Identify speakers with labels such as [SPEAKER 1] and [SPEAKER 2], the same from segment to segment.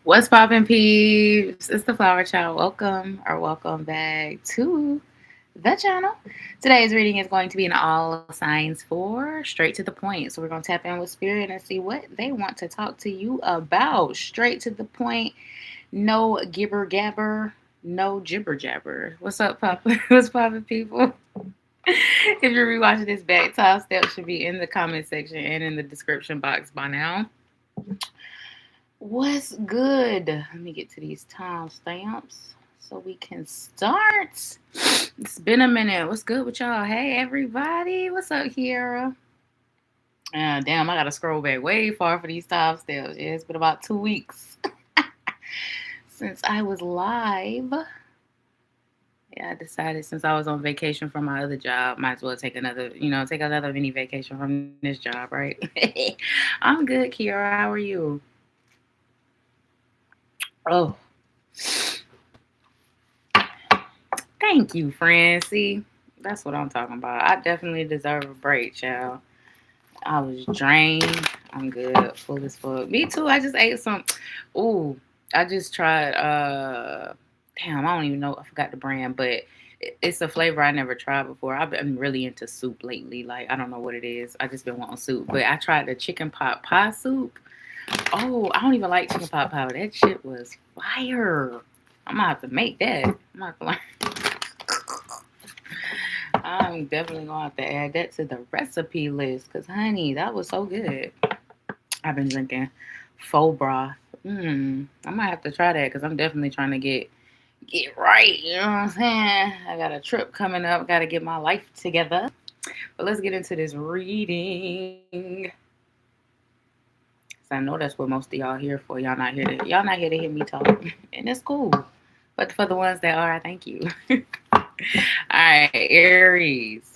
[SPEAKER 1] What's poppin', peeps? It's the Flower Child. Welcome or welcome back to the channel. Today's reading is going to be an all signs for straight to the point. So we're going to tap in with spirit and see what they want to talk to you about. Straight to the point. No gibber gabber. No jibber jabber. What's up, Papa? What's poppin', people? If you're rewatching this back, top steps should be in the comment section and in the description box by now. What's good? Let me get to these timestamps so we can start. It's been a minute. What's good with y'all? Hey, everybody. What's up, Kiara? Damn, I got to scroll back way far for these timestamps. Yeah, it's been about 2 weeks since I was live. Yeah, I decided since I was on vacation from my other job, might as well take another mini vacation from this job, right? I'm good, Kiara. How are you? Oh, thank you, Francie. That's what I'm talking about. I definitely deserve a break, child. I was drained. I'm good, full as fuck. Me too. I just ate some. Ooh, I just tried. Damn, I don't even know. I forgot the brand, but it's a flavor I never tried before. I've been really into soup lately. Like I don't know what it is. I just been wanting soup, but I tried the chicken pot pie soup. Oh, I don't even like chicken pot pie. That shit was fire. I'm gonna have to make that. I'm gonna have to learn. I'm definitely gonna have to add that to the recipe list because, honey, that was so good. I've been drinking faux broth. I might have to try that because I'm definitely trying to get right. You know what I'm saying? I got a trip coming up. Got to get my life together. But let's get into this reading. I know that's what most of y'all here for. Y'all not here to hear me talk, and it's cool. But for the ones that are, I thank you. All right, Aries.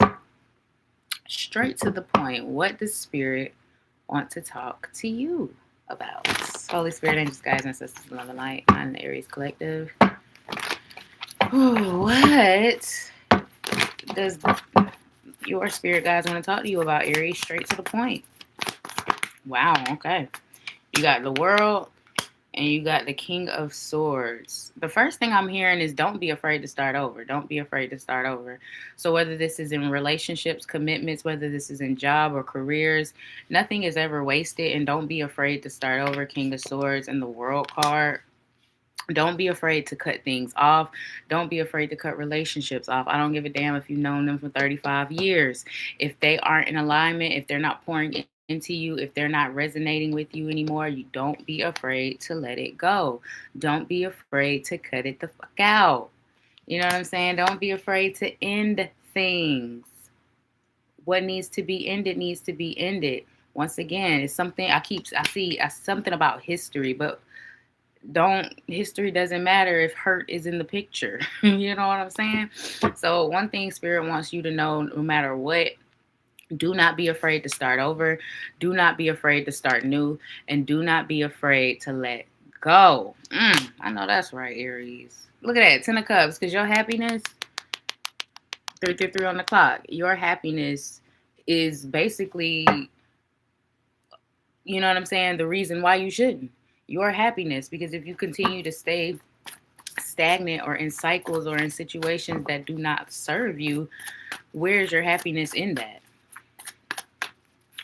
[SPEAKER 1] Straight to the point. What does Spirit want to talk to you about? Holy Spirit, angels, guides, and sisters, love and light. I'm the Aries Collective. Ooh, what does your spirit guides want to talk to you about, Aries? Straight to the point. Wow, okay. You got the World and you got the King of Swords. The first thing I'm hearing is don't be afraid to start over. Don't be afraid to start over. So whether this is in relationships, commitments, whether this is in job or careers, nothing is ever wasted. And don't be afraid to start over. King of Swords and the World card. Don't be afraid to cut things off. Don't be afraid to cut relationships off. I don't give a damn if you've known them for 35 years. If they aren't in alignment, if they're not pouring into you, if they're not resonating with you anymore, you don't be afraid to let it go. Don't be afraid to cut it the fuck out. You know what I'm saying? Don't be afraid to end things. What needs to be ended needs to be ended. Once again, it's something I see something about history, but history doesn't matter if hurt is in the picture. You know what I'm saying? So one thing Spirit wants you to know, no matter what, do not be afraid to start over. Do not be afraid to start new. And do not be afraid to let go. I know that's right, Aries. Look at that, 10 of Cups, because your happiness, 333 on the clock, your happiness is basically, you know what I'm saying, the reason why you shouldn't. Your happiness, because if you continue to stay stagnant or in cycles or in situations that do not serve you, where's your happiness in that?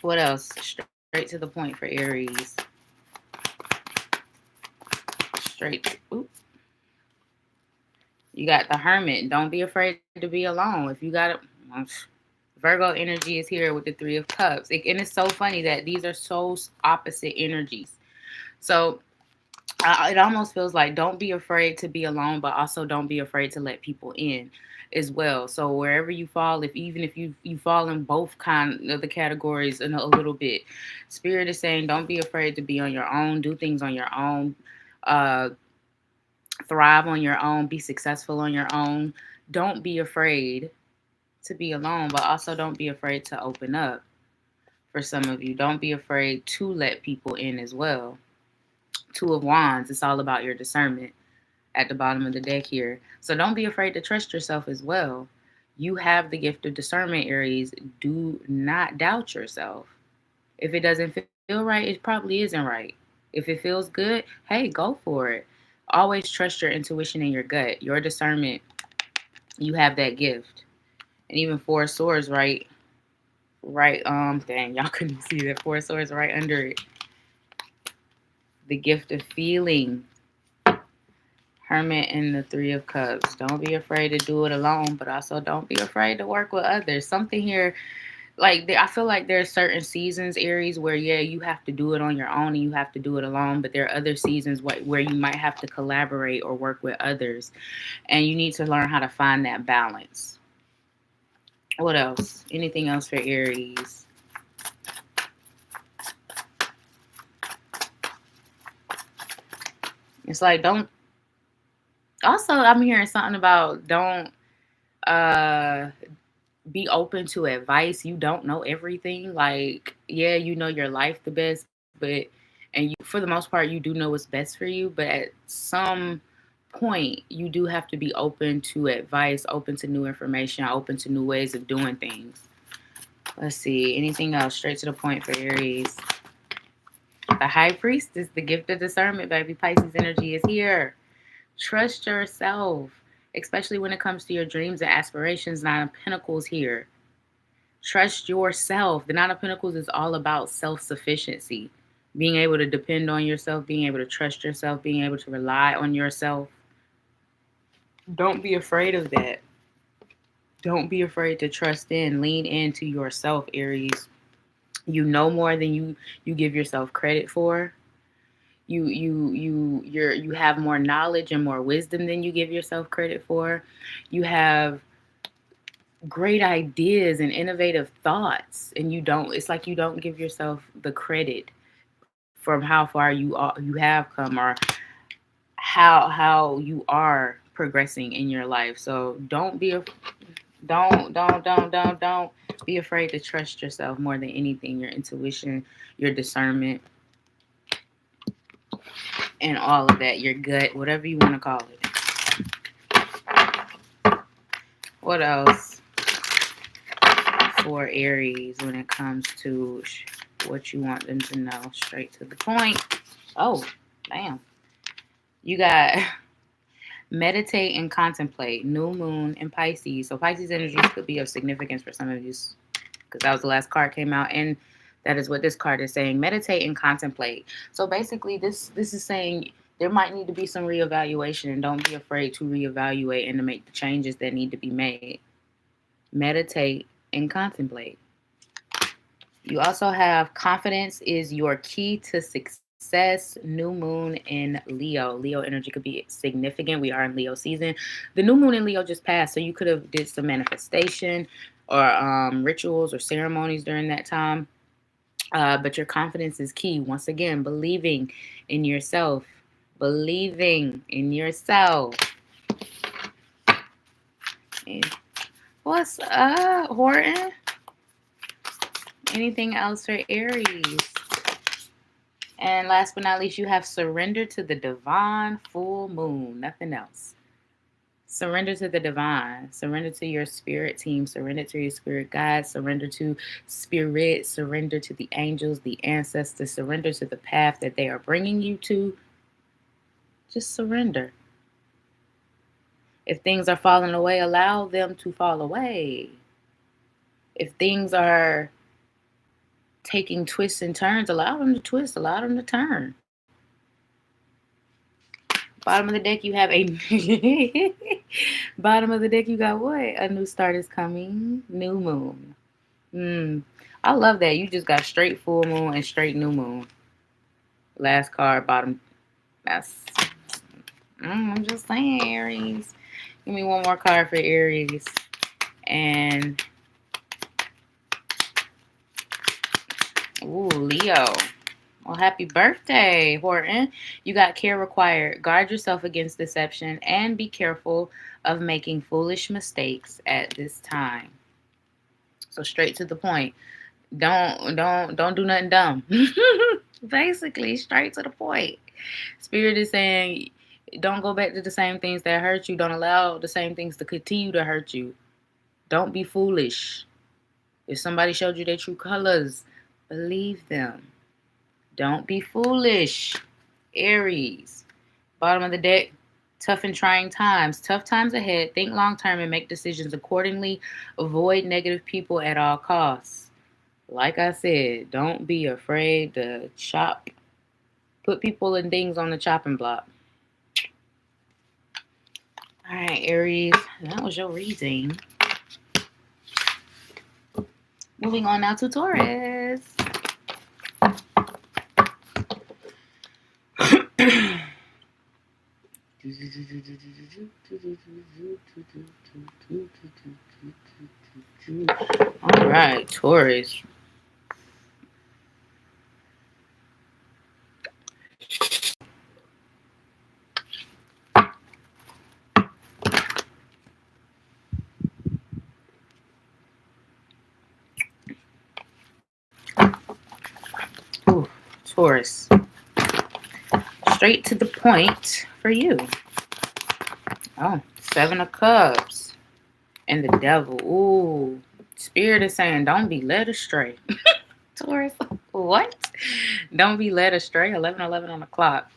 [SPEAKER 1] What else? Straight to the point for Aries. Straight. Oop. You got the Hermit. Don't be afraid to be alone. If you got it, Virgo energy is here with the Three of Cups. And it's so funny that these are so opposite energies. So it almost feels like don't be afraid to be alone, but also don't be afraid to let people in as well. So wherever you fall, even if you fall in both kind of the categories in a little bit, Spirit is saying don't be afraid to be on your own, do things on your own, thrive on your own, be successful on your own. Don't be afraid to be alone, but also don't be afraid to open up. For some of you, don't be afraid to let people in as well. Two of Wands, it's all about your discernment at the bottom of the deck here. So don't be afraid to trust yourself as well. You have the gift of discernment, Aries. Do not doubt yourself. If it doesn't feel right, it probably isn't right. If it feels good, hey, go for it. Always trust your intuition and your gut, your discernment. You have that gift. And even Four of Swords, right, dang, y'all couldn't see that. Four of Swords right under it. The gift of feeling. Hermit and the Three of Cups. Don't be afraid to do it alone, but also don't be afraid to work with others. Something here, like, I feel like there are certain seasons, Aries, where, yeah, you have to do it on your own and you have to do it alone, but there are other seasons where you might have to collaborate or work with others, and you need to learn how to find that balance. What else? Anything else for Aries? It's like, don't. Also, I'm hearing something about don't be open to advice. You don't know everything. Like, yeah, you know your life the best, but and you, for the most part, you do know what's best for you. But at some point, you do have to be open to advice, open to new information, open to new ways of doing things. Let's see. Anything else? Straight to the point for Aries. The High Priestess, the gift of discernment, baby. Pisces energy is here. Trust yourself, especially when it comes to your dreams and aspirations. Nine of Pentacles here. Trust yourself. The Nine of Pentacles is all about self-sufficiency. Being able to depend on yourself, being able to trust yourself, being able to rely on yourself. Don't be afraid of that. Don't be afraid to trust in, lean into yourself, Aries. You know more than you give yourself credit for. You have more knowledge and more wisdom than you give yourself credit for. You have great ideas and innovative thoughts, and it's like you don't give yourself the credit from how far you have come, or how you are progressing in your life. So don't be don't be afraid to trust yourself more than anything. Your intuition, your discernment, and all of that, your gut, whatever you want to call it. What else for Aries when it comes to what you want them to know? Straight to the point. Oh, damn. You got meditate and contemplate. New moon in Pisces. So Pisces energies could be of significance for some of you, because that was the last card came out, and that is what this card is saying. Meditate and contemplate. So basically, this is saying there might need to be some reevaluation, and don't be afraid to reevaluate and to make the changes that need to be made. Meditate and contemplate. You also have confidence is your key to success. New moon in Leo. Leo energy could be significant. We are in Leo season. The new moon in Leo just passed, so you could have did some manifestation or rituals or ceremonies during that time. But your confidence is key. Once again, believing in yourself. Believing in yourself. What's up, Horton? Anything else for Aries? And last but not least, you have surrender to the divine full moon. Nothing else. Surrender to the divine. Surrender to your spirit team. Surrender to your spirit guides. Surrender to spirit. Surrender to the angels, the ancestors. Surrender to the path that they are bringing you to. Just surrender. If things are falling away, allow them to fall away. If things are taking twists and turns, allow them to twist, allow them to turn. Bottom of the deck, you have a bottom of the deck, you got what? A new start is coming. New moon. I love that. You just got straight full moon and straight new moon. Last card, bottom. That's I'm just saying, Aries. Give me one more card for Aries. And ooh, Leo. Well, happy birthday, Horton. You got care required. Guard yourself against deception and be careful of making foolish mistakes at this time. So straight to the point. Don't do nothing dumb. Basically, straight to the point. Spirit is saying, don't go back to the same things that hurt you. Don't allow the same things to continue to hurt you. Don't be foolish. If somebody showed you their true colors, believe them. Don't be foolish. Aries. Bottom of the deck, tough and trying times. Tough times ahead. Think long term and make decisions accordingly. Avoid negative people at all costs. Like I said, don't be afraid to put people and things on the chopping block. All right, Aries, that was your reading. Moving on now to Taurus. All right, Taurus. Ooh, Taurus. Straight to the point for you. Oh, 7 of Cups. And the Devil. Ooh. Spirit is saying, don't be led astray. Taurus. What? Don't be led astray. 11:11 on the clock.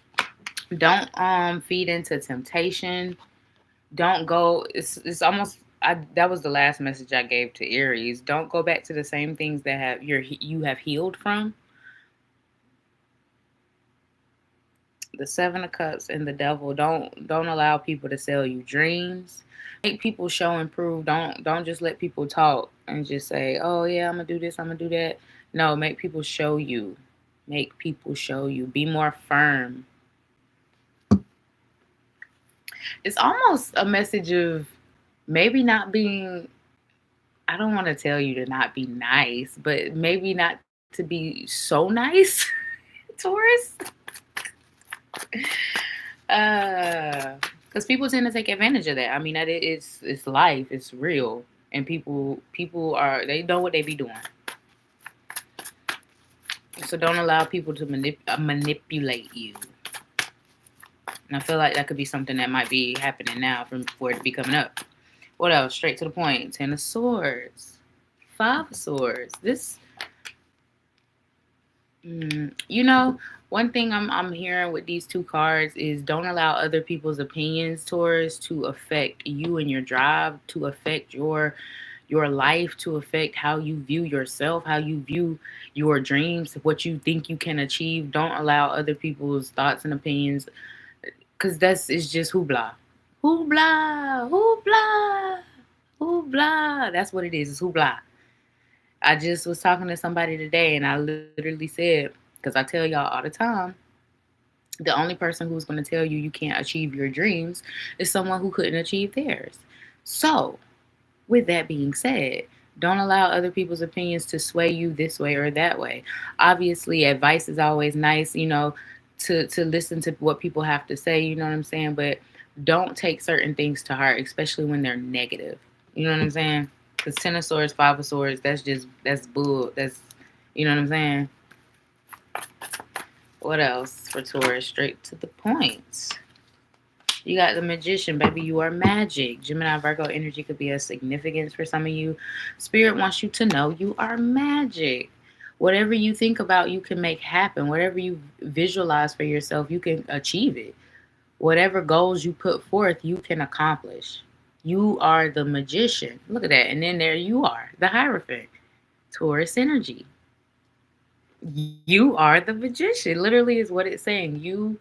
[SPEAKER 1] Don't feed into temptation. Don't go. It's almost. That was the last message I gave to Aries. Don't go back to the same things that you have healed from. The 7 of Cups and the Devil. Don't allow people to sell you dreams. Make people show and prove. Don't just let people talk and just say, oh yeah, I'm gonna do this, I'm gonna do that. No, make people show you. Make people show you. Be more firm. It's almost a message of maybe not being, I don't want to tell you to not be nice, but maybe not to be so nice, Taurus. Because people tend to take advantage of that. I mean, it's life, it's real, and people they know what they be doing. So don't allow people to manipulate you. And I feel like that could be something that might be happening now for it to be coming up. What else? Straight to the point. 10 of Swords. 5 of Swords. This, one thing I'm hearing with these 2 cards is don't allow other people's opinions, Taurus, to affect you and your drive, to affect your life, to affect how you view yourself, how you view your dreams, what you think you can achieve. Don't allow other people's thoughts and opinions, because it's just hoopla. Hoopla, hoopla, hoopla. That's what it is. It's hoopla. I just was talking to somebody today, and I literally said, because I tell y'all all the time, the only person who's going to tell you can't achieve your dreams is someone who couldn't achieve theirs. So, with that being said, don't allow other people's opinions to sway you this way or that way. Obviously, advice is always nice, to listen to what people have to say, you know what I'm saying? But don't take certain things to heart, especially when they're negative. You know what I'm saying? Because 10 of Swords, 5 of Swords, that's bull. You know what I'm saying? What else for Taurus? Straight to the point. You got the Magician, baby. You are magic. Gemini, Virgo energy could be a significance for some of you. Spirit wants you to know you are magic. Whatever you think about, you can make happen. Whatever you visualize for yourself, you can achieve it. Whatever goals you put forth, you can accomplish. You are the Magician. Look at that. And then there you are, the Hierophant. Taurus energy. You are the Magician. Literally is what it's saying. You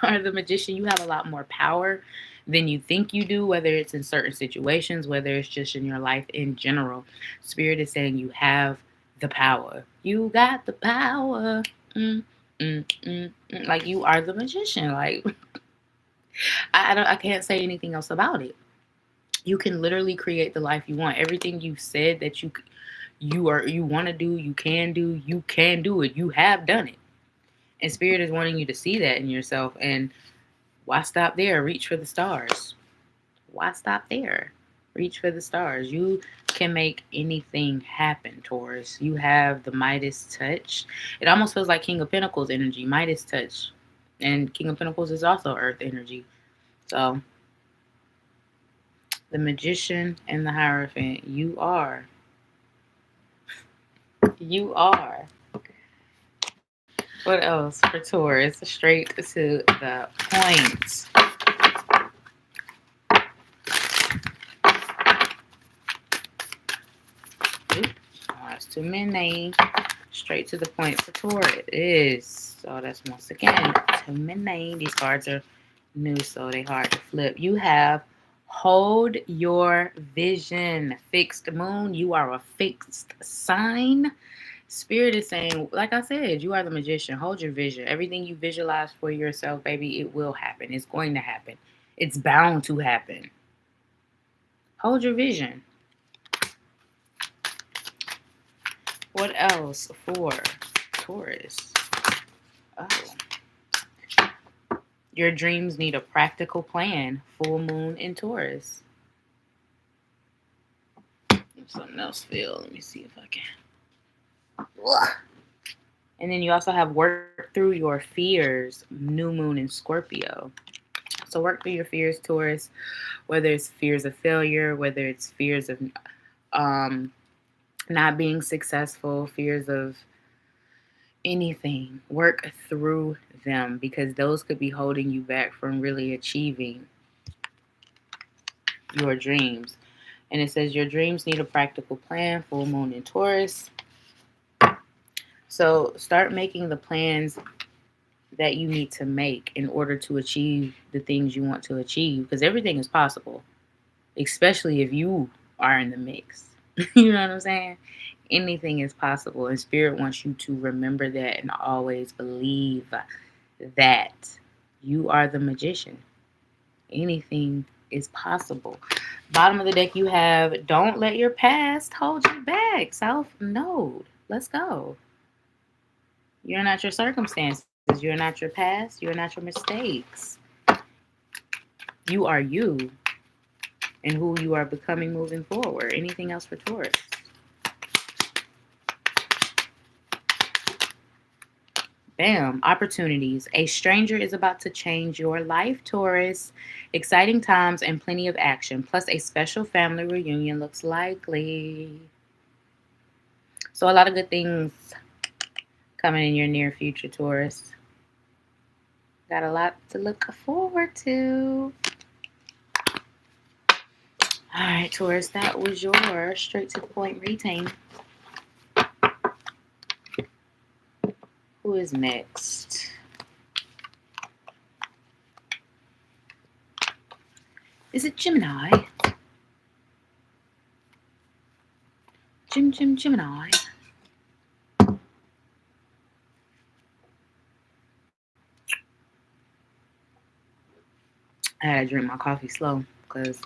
[SPEAKER 1] are the Magician. You have a lot more power than you think you do, whether it's in certain situations, whether it's just in your life in general. Spirit is saying you have the power. You got the power. Like, you are the Magician. Like, I can't say anything else about it. You can literally create the life you want. Everything you said that you want to do, you can do it. You have done it. And Spirit is wanting you to see that in yourself. And why stop there? Reach for the stars. Why stop there? Reach for the stars. You can make anything happen, Taurus. You have the Midas touch. It almost feels like King of Pentacles energy, Midas touch. And King of Pentacles is also Earth energy. So, the Magician and the Hierophant, you are. What else for Taurus? Straight to the point. Oop, oh, that's too many. Straight to the point for Taurus is. So that's once again too many. These cards are new, so they hard to flip. You have hold your vision. Fixed moon. You are a fixed sign. Spirit is saying, like I said, you are the magician. Hold your vision. Everything you visualize for yourself, baby, it will happen. It's going to happen. It's bound to happen. Hold your vision. What else for Taurus? Oh. Your dreams need a practical plan. Full moon in Taurus. If something else feel. Let me see if I can. And then you also have work through your fears, new moon in Scorpio. So work through your fears, Taurus, whether it's fears of failure, whether it's fears of not being successful, fears of anything. Work through them because those could be holding you back from really achieving your dreams. And it says your dreams need a practical plan, full moon in Taurus. So start making the plans that you need to make in order to achieve the things you want to achieve, because everything is possible, especially if you are in the mix. You know what I'm saying? Anything is possible, and Spirit wants you to remember that and always believe that you are the magician. Anything is possible. Bottom of the deck, you have don't let your past hold you back. South Node. Let's go. You're not your circumstances. You're not your past. You're not your mistakes. You are you and who you are becoming moving forward. Anything else for Taurus? Bam. Opportunities. A stranger is about to change your life, Taurus. Exciting times and plenty of action. Plus a special family reunion looks likely. So a lot of good things coming in your near future, Taurus. Got a lot to look forward to. All right, Taurus, that was your straight to the point reading. Who is next? Is it Gemini? Gemini. I had to drink my coffee slow because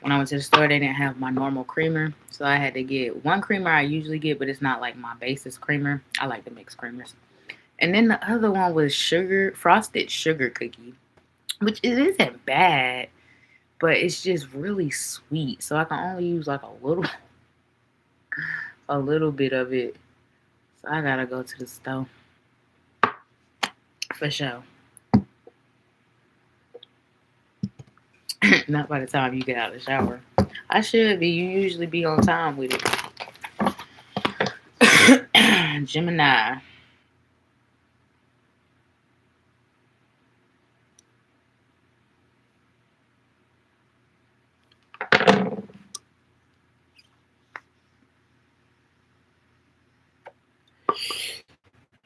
[SPEAKER 1] when I went to the store, they didn't have my normal creamer. So I had to get one creamer I usually get, but it's not like my basis creamer. I like the mixed creamers. And then the other one was frosted sugar cookie, which it isn't bad, but it's just really sweet. So I can only use like a little bit of it. So I gotta go to the store for sure. Not by the time you get out of the shower. I should be. You usually be on time with it. Gemini.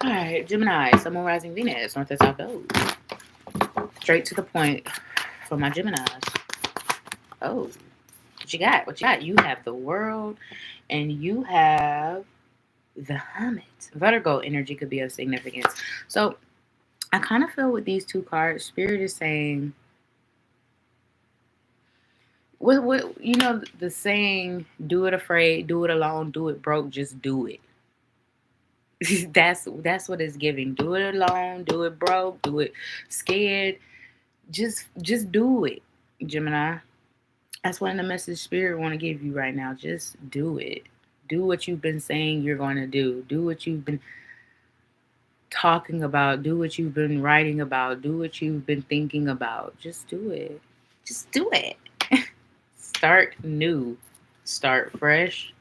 [SPEAKER 1] Alright, Gemini. Sun, Moon, Rising, Venus. North and South Node. Straight to the point for my Geminis. Oh. What you got? What you got? You have the World and you have the Hermit. Virgo energy could be of significance. So I kind of feel with these two cards, Spirit is saying, what you know the saying, do it afraid, do it alone, do it broke, just do it. that's what it's giving. Do it alone, do it broke, do it scared. Just do it, Gemini. That's one of the messages Spirit want to give you right now. Just do it. Do what you've been saying you're going to do. Do what you've been talking about. Do what you've been writing about. Do what you've been thinking about. Just do it. Just do it. Start new. Start fresh.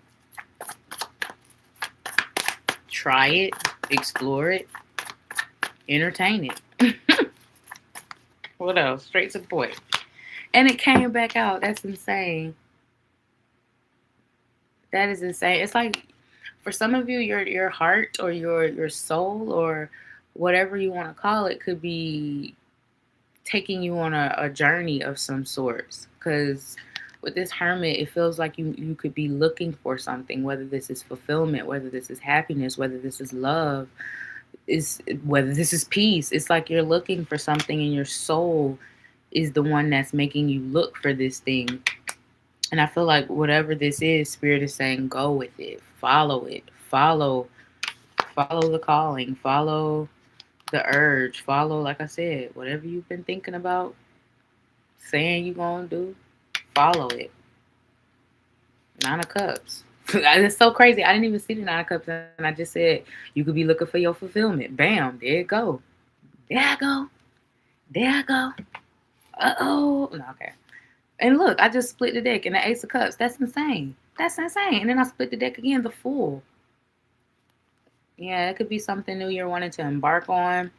[SPEAKER 1] Try it. Explore it. Entertain it. What else? Straight to the point. And it came back out. That's insane. That is insane. It's like for some of you, your heart or your soul or whatever you want to call it could be taking you on a journey of some sorts. Because with this hermit, it feels like you could be looking for something, whether this is fulfillment, whether this is happiness, whether this is love, is whether this is peace. It's like you're looking for something and your soul is the one that's making you look for this thing. And I feel like whatever this is, Spirit is saying, go with it, follow it, follow the calling, follow the urge, follow, like I said, whatever you've been thinking about, saying you're going to do, follow it. 9 of Cups. It's so crazy. I didn't even see the 9 of Cups, and I just said you could be looking for your fulfillment. Bam, there it go. There I go. There I go. Uh-oh. No, okay. And look, I just split the deck and the Ace of Cups. That's insane. That's insane. And then I split the deck again, the Fool. Yeah, it could be something new you're wanting to embark on.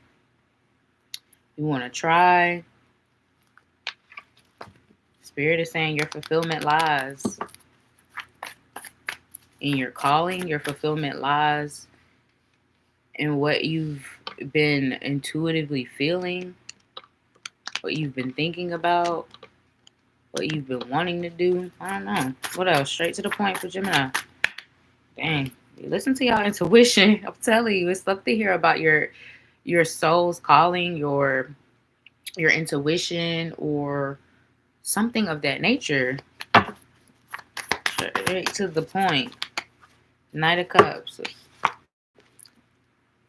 [SPEAKER 1] You want to try. Spirit is saying your fulfillment lies in your calling. Your fulfillment lies in what you've been intuitively feeling, what you've been thinking about, what you've been wanting to do. I don't know. What else? Straight to the point for Gemini. Dang. You listen to y'all intuition. I'm telling you, it's stuff to hear about your soul's calling, your intuition, or something of that nature. Straight to the point. Knight of Cups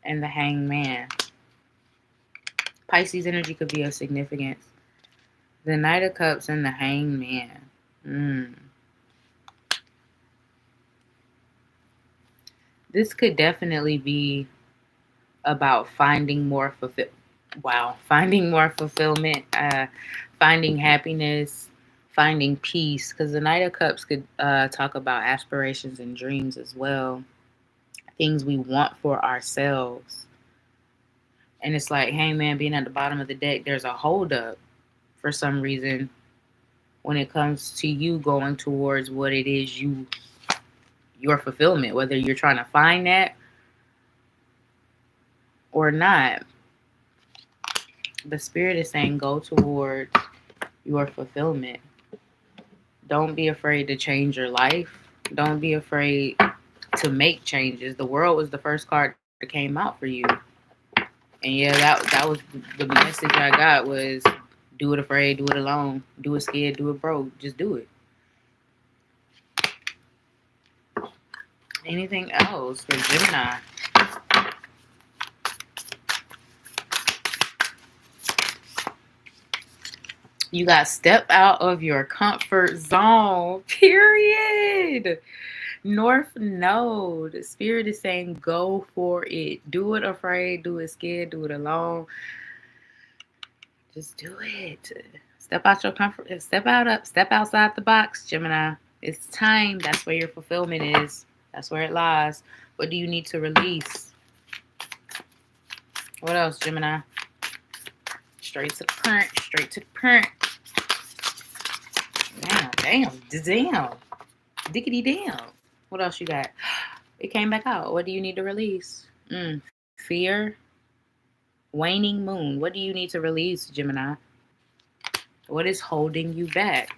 [SPEAKER 1] and the Hanged Man. Pisces energy could be of significance. The Knight of Cups and the Hanged Man. This could definitely be about finding more finding more fulfillment, finding happiness, finding peace. Because the Knight of Cups could talk about aspirations and dreams as well. Things we want for ourselves. And it's like, hey man, being at the bottom of the deck, there's a holdup for some reason when it comes to you going towards what it is your fulfillment, whether you're trying to find that or not. The Spirit is saying go towards your fulfillment. Don't be afraid to change your life. Don't be afraid to make changes. The World was the first card that came out for you. And yeah, that was the message I got was do it afraid, do it alone, do it scared, do it broke. Just do it. Anything else for Gemini? You got step out of your comfort zone, period. North Node. Spirit is saying go for it. Do it afraid, do it scared, do it alone. Just do it. Step out your comfort. Step outside the box, Gemini. It's time. That's where your fulfillment is. That's where it lies. What do you need to release? What else, Gemini? Straight to the point. Straight to the point. Damn. Diggity damn. What else you got? It came back out. What do you need to release? Fear. Waning moon. What do you need to release, Gemini? What is holding you back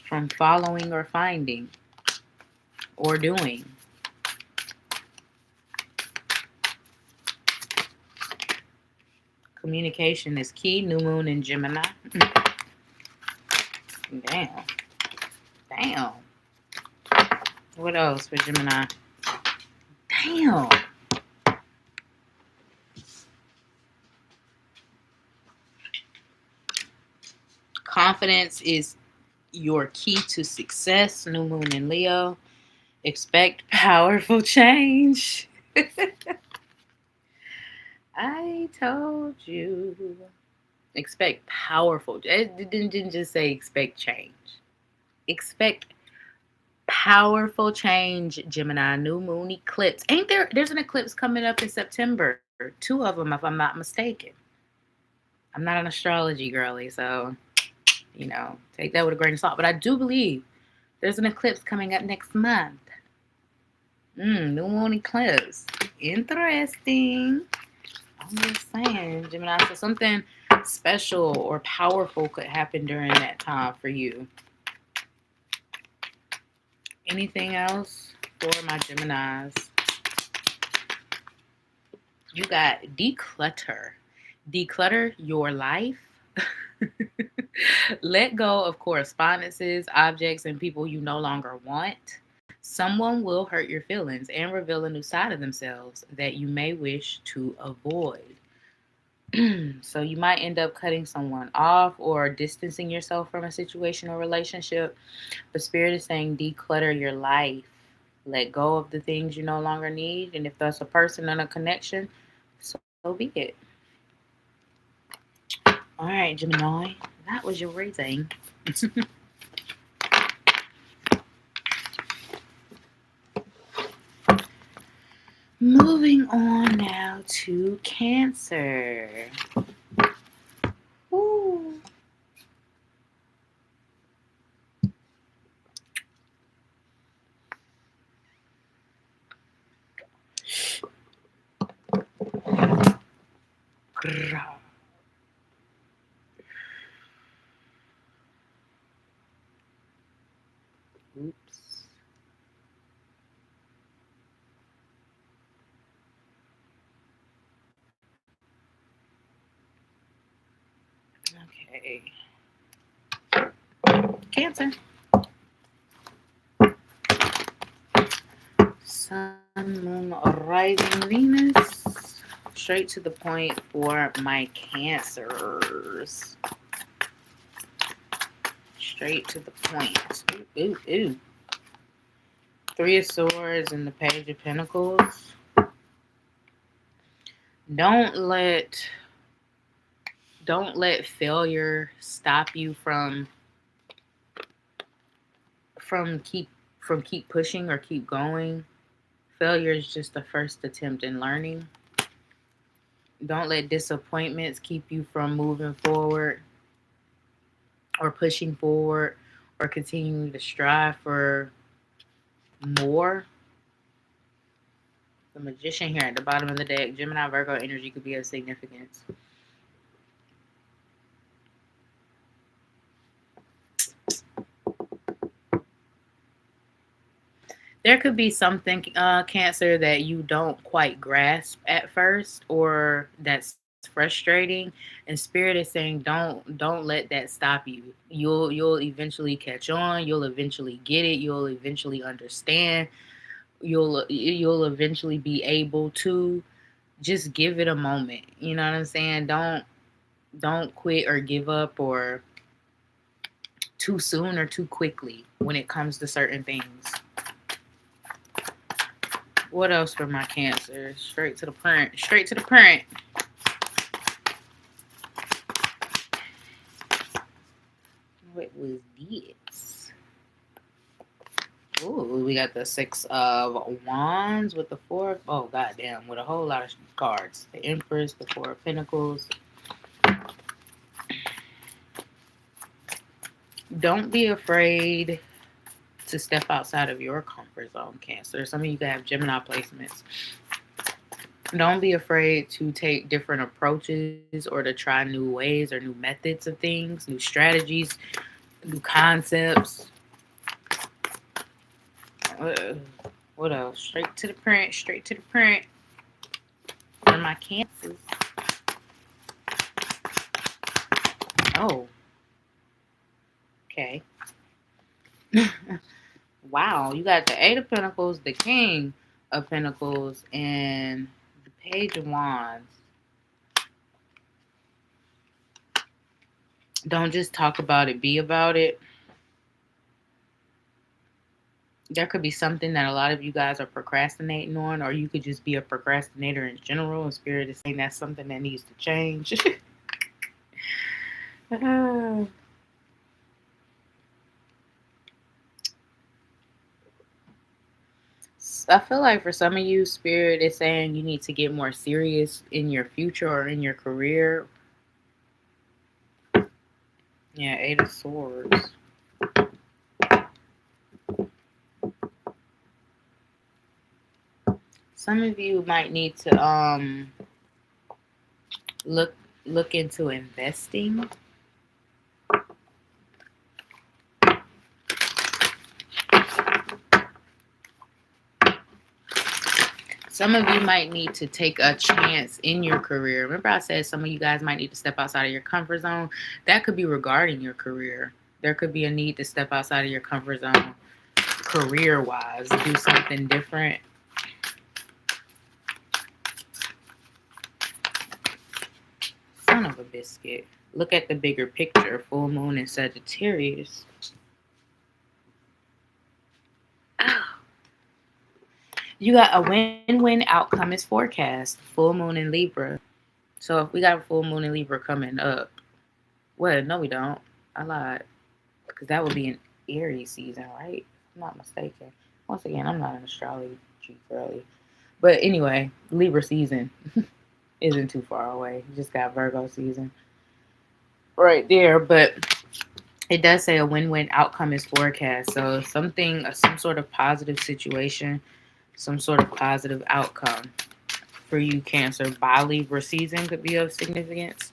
[SPEAKER 1] from following or finding or doing? Communication is key. New moon in Gemini. Damn. What else for Gemini? Damn. Confidence is your key to success. New moon in Leo. Expect powerful change. I told you. Expect powerful. It didn't just say expect change. Expect powerful change, Gemini. New moon eclipse. There's an eclipse coming up in September. 2 of them, if I'm not mistaken. I'm not an astrology girly, so, you know, take that with a grain of salt. But I do believe there's an eclipse coming up next month. New moon eclipse. Interesting. I'm just saying, Gemini, so something special or powerful could happen during that time for you. Anything else for my Geminis? You got declutter. Declutter your life. Let go of correspondences, objects, and people you no longer want. Someone will hurt your feelings and reveal a new side of themselves that you may wish to avoid. So you might end up cutting someone off or distancing yourself from a situation or relationship. But Spirit is saying declutter your life. Let go of the things you no longer need. And if that's a person and a connection, so be it. All right, Gemini, that was your reading. Moving on now to Cancer. Ooh. Oops. Okay. Cancer. Sun, Moon, rising Venus. Straight to the point for my Cancers. Straight to the point. Ooh, ooh, ooh. 3 of Swords and the Page of Pentacles. Don't let failure stop you from keep pushing or keep going. Failure is just the first attempt in learning. Don't let disappointments keep you from moving forward or pushing forward or continuing to strive for more. The Magician here at the bottom of the deck. Gemini, Virgo energy could be of significance. There could be something, Cancer, that you don't quite grasp at first, or that's frustrating. And Spirit is saying, don't let that stop you. You'll eventually catch on. You'll eventually get it. You'll eventually understand. You'll eventually be able to. Just give it a moment. You know what I'm saying? Don't quit or give up or too soon or too quickly when it comes to certain things. What else for my Cancer? Straight to the point. Straight to the point. What was this? Ooh, we got the 6 of Wands with the 4. Oh, goddamn. With a whole lot of cards. The Empress, the 4 of Pentacles. Don't be afraid to step outside of your comfort zone, Cancer. Some of you have Gemini placements. Don't be afraid to take different approaches or to try new ways or new methods of things, new strategies, new concepts. What else? Straight to the print. Straight to the print. For my Cancers. Oh. Okay. Wow, you got the 8 of Pentacles, the King of Pentacles, and the Page of Wands. Don't just talk about it, be about it. There could be something that a lot of you guys are procrastinating on, or you could just be a procrastinator in general, and Spirit is saying that's something that needs to change. I feel like for some of you, Spirit is saying you need to get more serious in your future or in your career. Yeah, 8 of Swords. Some of you might need to look into investing. Some of you might need to take a chance in your career. Remember I said some of you guys might need to step outside of your comfort zone? That could be regarding your career. There could be a need to step outside of your comfort zone career-wise. Do something different. Son of a biscuit. Look at the bigger picture. Full moon in Sagittarius. You got a win-win outcome is forecast. Full moon in Libra. So if we got a full moon in Libra coming up, well, no, we don't. I lied. Because that would be an Aries season, right? If I'm not mistaken. Once again, I'm not an astrology girly. But anyway, Libra season isn't too far away. You just got Virgo season right there. But it does say a win-win outcome is forecast. So some sort of positive situation, some sort of positive outcome for you, Cancer, by Libra season could be of significance.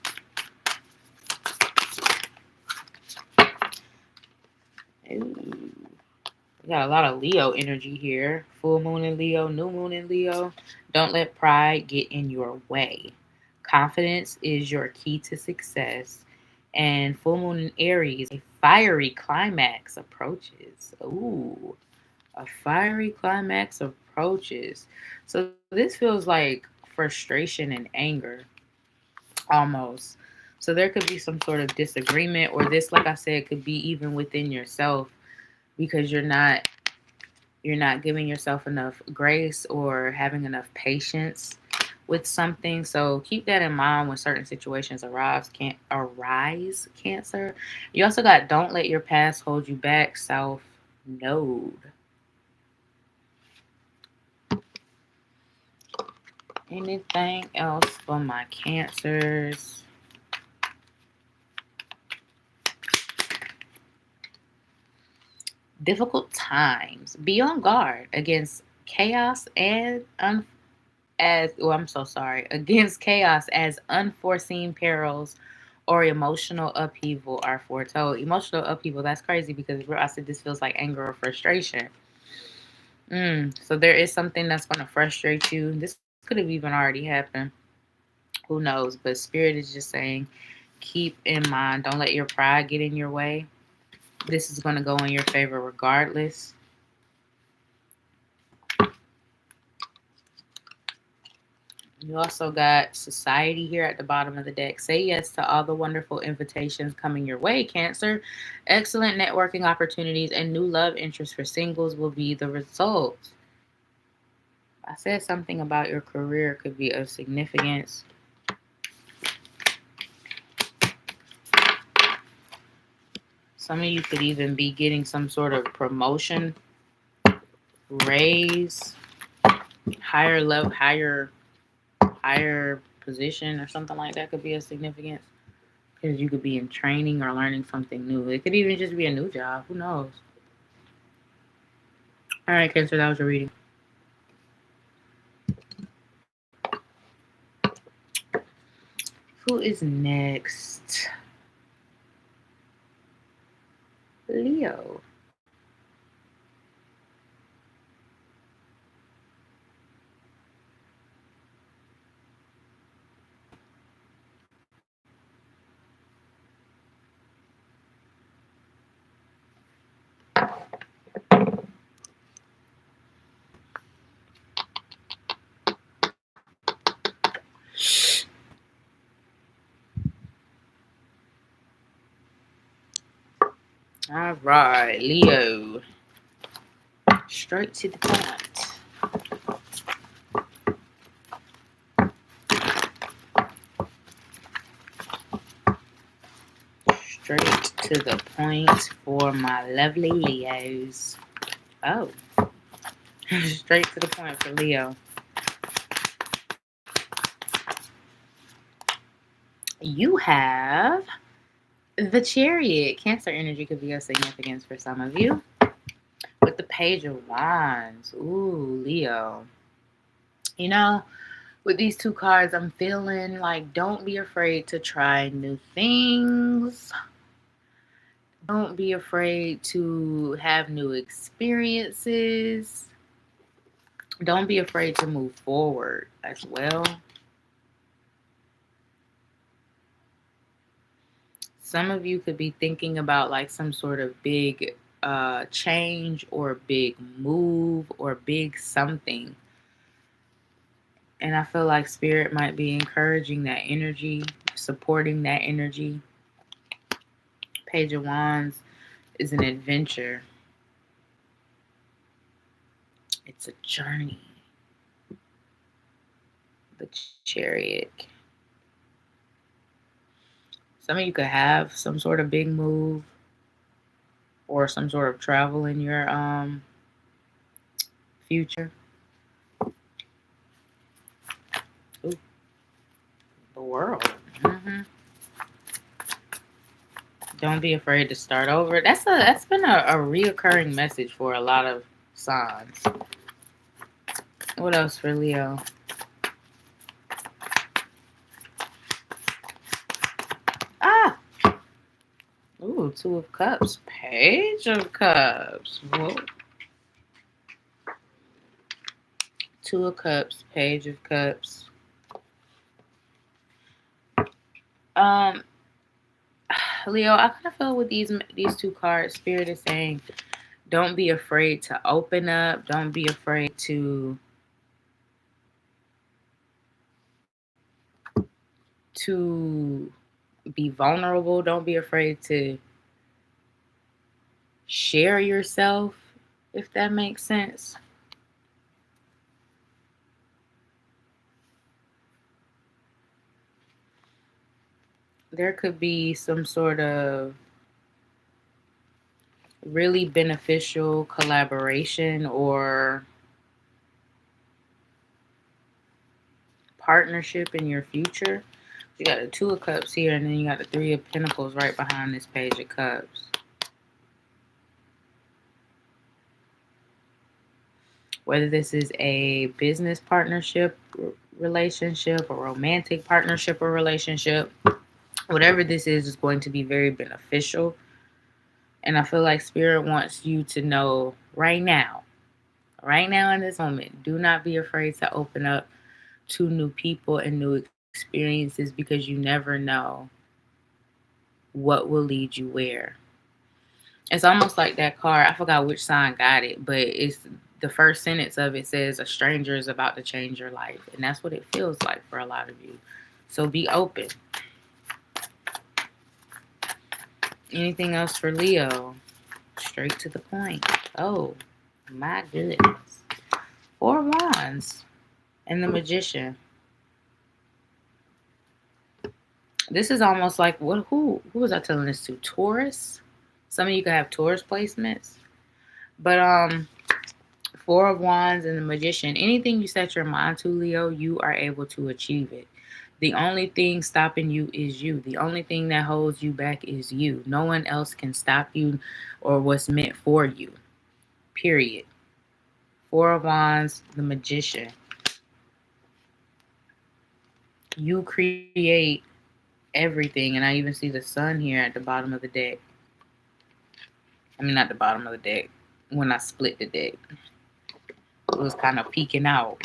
[SPEAKER 1] Ooh. We got a lot of Leo energy here. Full moon in Leo, new moon in Leo. Don't let pride get in your way. Confidence is your key to success. And full moon in Aries, a fiery climax approaches. Ooh, a fiery climax approaches. So this feels like frustration and anger almost. So there could be some sort of disagreement, or this, like I said, could be even within yourself because you're not giving yourself enough grace or having enough patience with something. So keep that in mind when certain situations arise, Cancer. You also got don't let your past hold you back, South Node. Anything else for my Cancers? Difficult times. Be on guard against chaos and against chaos as unforeseen perils or emotional upheaval are foretold. Emotional upheaval, that's crazy because I said this feels like anger or frustration. So there is something that's going to frustrate you. This could have even already happened. Who knows? But Spirit is just saying, keep in mind, don't let your pride get in your way. This is going to go in your favor regardless. You also got Society here at the bottom of the deck. Say yes to all the wonderful invitations coming your way, Cancer. Excellent networking opportunities and new love interests for singles will be the result. I said something about your career could be of significance. Some of you could even be getting some sort of promotion, raise, higher level, higher position or something like that could be of significance. Because you could be in training or learning something new. It could even just be a new job. Who knows? All right, Cancer, that was your reading. Who is next? Leo. All right, Leo. Straight to the point. Straight to the point for my lovely Leos. Oh. Straight to the point for Leo. You have the Chariot. Cancer energy could be of significance for some of you. With the Page of Wands. Ooh, Leo. You know, with these two cards, I'm feeling like don't be afraid to try new things. Don't be afraid to have new experiences. Don't be afraid to move forward as well. Some of you could be thinking about like some sort of big change or big move or big something. And I feel like Spirit might be encouraging that energy, supporting that energy. Page of Wands is an adventure. It's a journey. The Chariot. Some of you could have some sort of big move or some sort of travel in your future. Ooh. The World. Don't be afraid to start over. That's been a reoccurring message for a lot of signs. What else for Leo? Ooh, Two of Cups. Page of Cups. Whoa. Two of Cups. Page of Cups. Leo, I kind of feel with these two cards, Spirit is saying, don't be afraid to open up. Don't be afraid to be vulnerable. Don't be afraid to share yourself, if that makes sense. There could be some sort of really beneficial collaboration or partnership in your future. You got the Two of Cups here, and then you got the Three of Pentacles right behind this Page of Cups. Whether this is a business partnership, relationship, a romantic partnership or relationship, whatever this is going to be very beneficial. And I feel like Spirit wants you to know right now in this moment, do not be afraid to open up to new people and new experiences, because you never know what will lead you where. It's almost like that card. I forgot which sign got it, but it's the first sentence of it says a stranger is about to change your life. And that's what it feels like for a lot of you. So be open. Anything else for Leo? Straight to the point. Oh, my goodness. Four of Wands and the Magician. This is almost like, who was I telling this to? Taurus? Some of you can have Taurus placements. But Four of Wands and the Magician. Anything you set your mind to, Leo, you are able to achieve it. The only thing stopping you is you. The only thing that holds you back is you. No one else can stop you or what's meant for you. Period. Four of Wands, the Magician. You create everything. And I even see the sun here at the bottom of the deck. I mean, not the bottom of the deck. When I split the deck, it was kind of peeking out.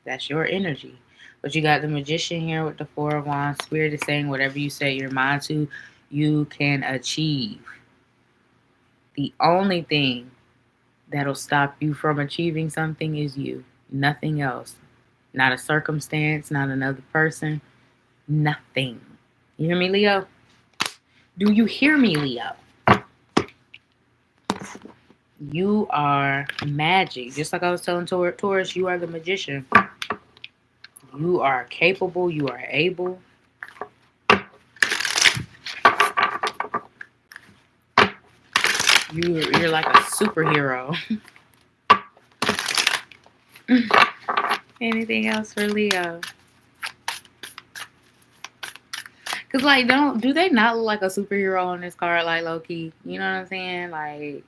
[SPEAKER 1] That's your energy. But you got the Magician here with the Four of Wands. Spirit is saying whatever you set your mind to, you can achieve. The only thing that'll stop you from achieving something is you. Nothing else. Not a circumstance, not another person. Nothing. You hear me, Leo? Do you hear me, Leo? You are magic. Just like I was telling Taurus, you are the Magician. You are capable. You are able. You're like a superhero. Anything else for Leo? Cause like, do they not look like a superhero on this card, like low key? You know what I'm saying? Like,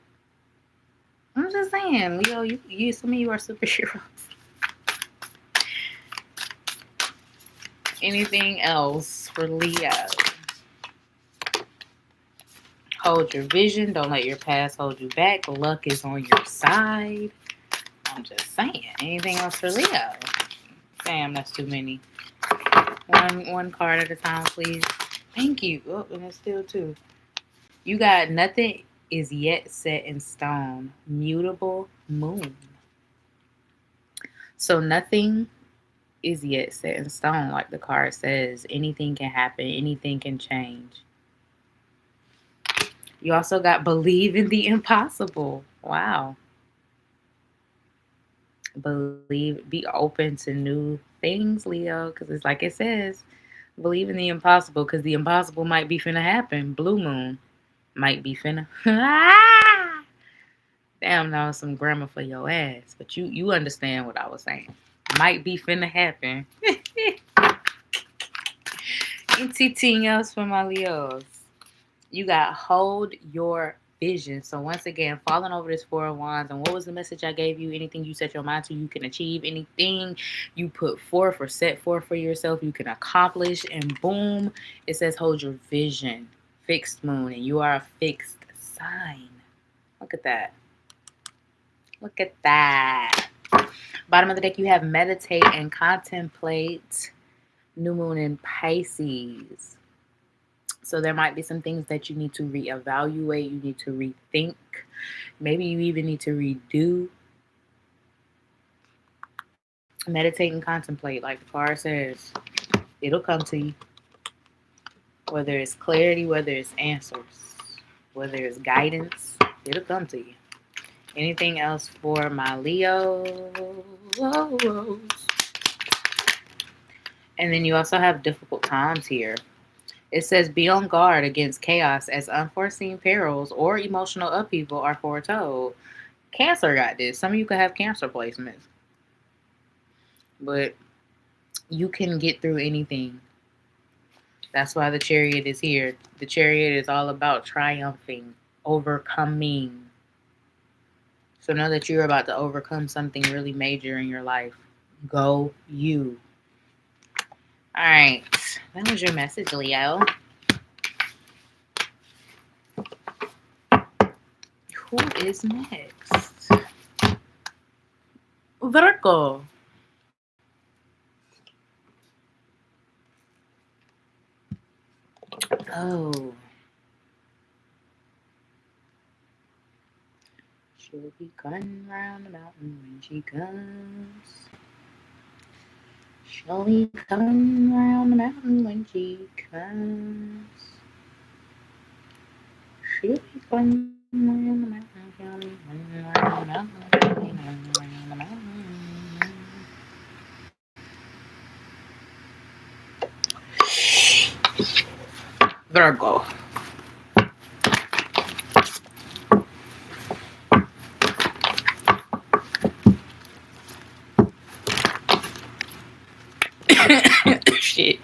[SPEAKER 1] I'm just saying, Leo, you some of you are superheroes. Anything else for Leo? Hold your vision. Don't let your past hold you back. Luck is on your side. I'm just saying. Anything else for Leo? Damn, that's too many. One card at a time, please. Thank you. Oh, and it's still two. You got nothing is yet set in stone. Mutable moon. So nothing is yet set in stone, like the card says. Anything can happen. Anything can change. You also got believe in the impossible. Wow. Believe, be open to new things, Leo, because it's like it says, believe in the impossible, because the impossible might be finna happen. Blue moon might be finna. Damn, that was some grammar for your ass, but you understand what I was saying. Might be finna happen. Anything else for my Leos? You got hold your vision. So once again, falling over this Four of Wands. And what was the message I gave you? Anything you set your mind to, you can achieve. Anything you put forth or set forth for yourself, you can accomplish. And boom, it says hold your vision. Fixed moon. And you are a fixed sign. Look at that. Look at that. Bottom of the deck, you have meditate and contemplate. New moon in Pisces. So there might be some things that you need to reevaluate. You need to rethink. Maybe you even need to redo. Meditate and contemplate. Like the card says, it'll come to you. Whether it's clarity, whether it's answers, whether it's guidance, it'll come to you. Anything else for my Leo? And then you also have difficult times here. It says be on guard against chaos as unforeseen perils or emotional upheaval are foretold. Cancer got this. Some of you could have Cancer placements. But you can get through anything. That's why the Chariot is here. The Chariot is all about triumphing, overcoming. So know that you're about to overcome something really major in your life. Go you. All right. That was your message, Leo. Who is next? Virgo. Oh. She'll be coming round the mountain when she comes. She'll be coming round the mountain when she comes. She'll be coming round the mountain. She'll be coming round the mountain. She'll be coming round the mountain. Virgo. Shit.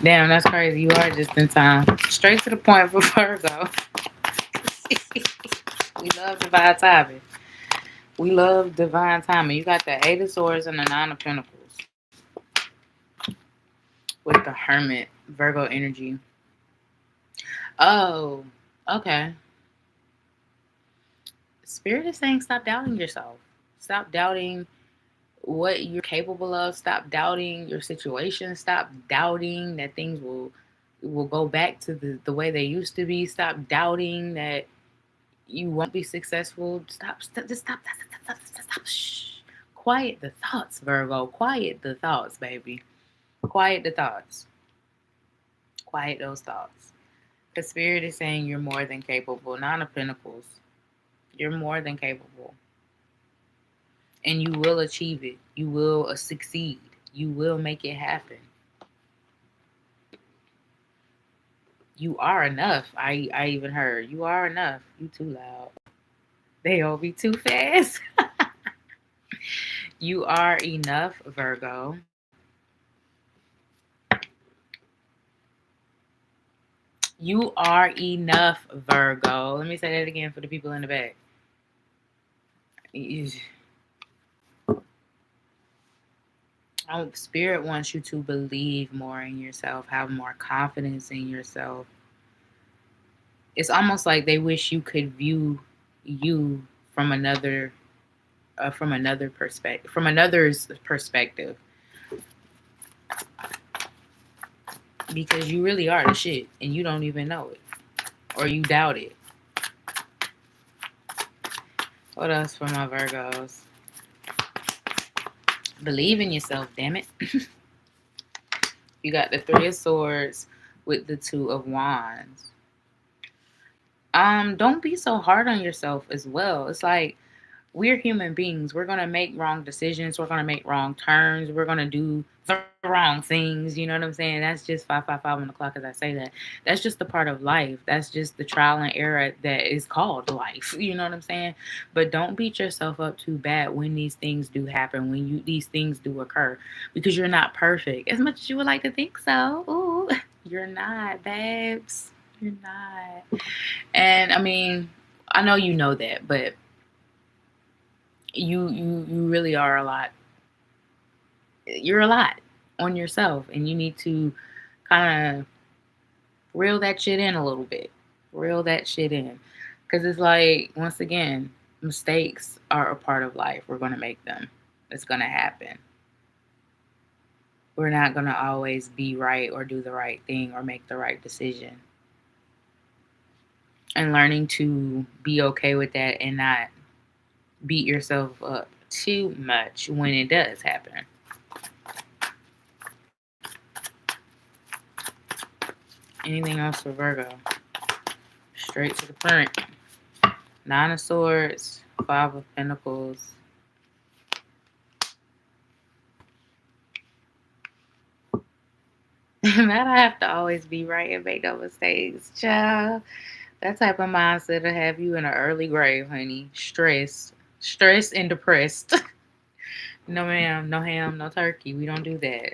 [SPEAKER 1] Damn, that's crazy. You are just in time. Straight to the point for Virgo. We love divine timing. We love divine timing. You got the Eight of Swords and the Nine of Pentacles. With the Hermit, Virgo energy. Oh, okay. Spirit is saying stop doubting yourself. Stop doubting what you're capable of. Stop doubting your situation. Stop doubting that things will go back to the way they used to be. Stop doubting that you won't be successful. Stop. Shh. Quiet the thoughts, Virgo. Quiet the thoughts, baby. Quiet the thoughts. Quiet those thoughts. The Spirit is saying you're more than capable. Nine of Pentacles. You're more than capable. And you will achieve it. You will succeed. You will make it happen. You are enough. I even heard. You are enough. You too loud. They all be too fast. You are enough, Virgo. You are enough, Virgo. Let me say that again for the people in the back. Spirit wants you to believe more in yourself, have more confidence in yourself. It's almost like they wish you could view you from another's perspective, because you really are the shit and you don't even know it, or you doubt it. What else for my Virgos? Believe in yourself, damn it. You got the Three of Swords with the Two of Wands. Don't be so hard on yourself as well. It's like, we're human beings. We're going to make wrong decisions. We're going to make wrong turns. We're going to do the wrong things. You know what I'm saying? That's just 555 on the clock as I say that. That's just the part of life. That's just the trial and error that is called life. You know what I'm saying? But don't beat yourself up too bad when these things do happen, when these things do occur, because you're not perfect. As much as you would like to think so. Ooh, you're not, babes. You're not. And I mean, I know you know that, but you really are a lot. You're a lot on yourself, and you need to kind of reel that shit in a little bit. Reel that shit in, because it's like, once again, mistakes are a part of life. We're going to make them. It's going to happen. We're not going to always be right or do the right thing or make the right decision. And learning to be okay with that and not beat yourself up too much when it does happen. Anything else for Virgo? Straight to the point. Nine of Swords, Five of Pentacles. That I have to always be right and make no mistakes, child. That type of mindset will have you in an early grave, honey. Stressed and depressed. No ma'am, no ham, no turkey. We don't do that.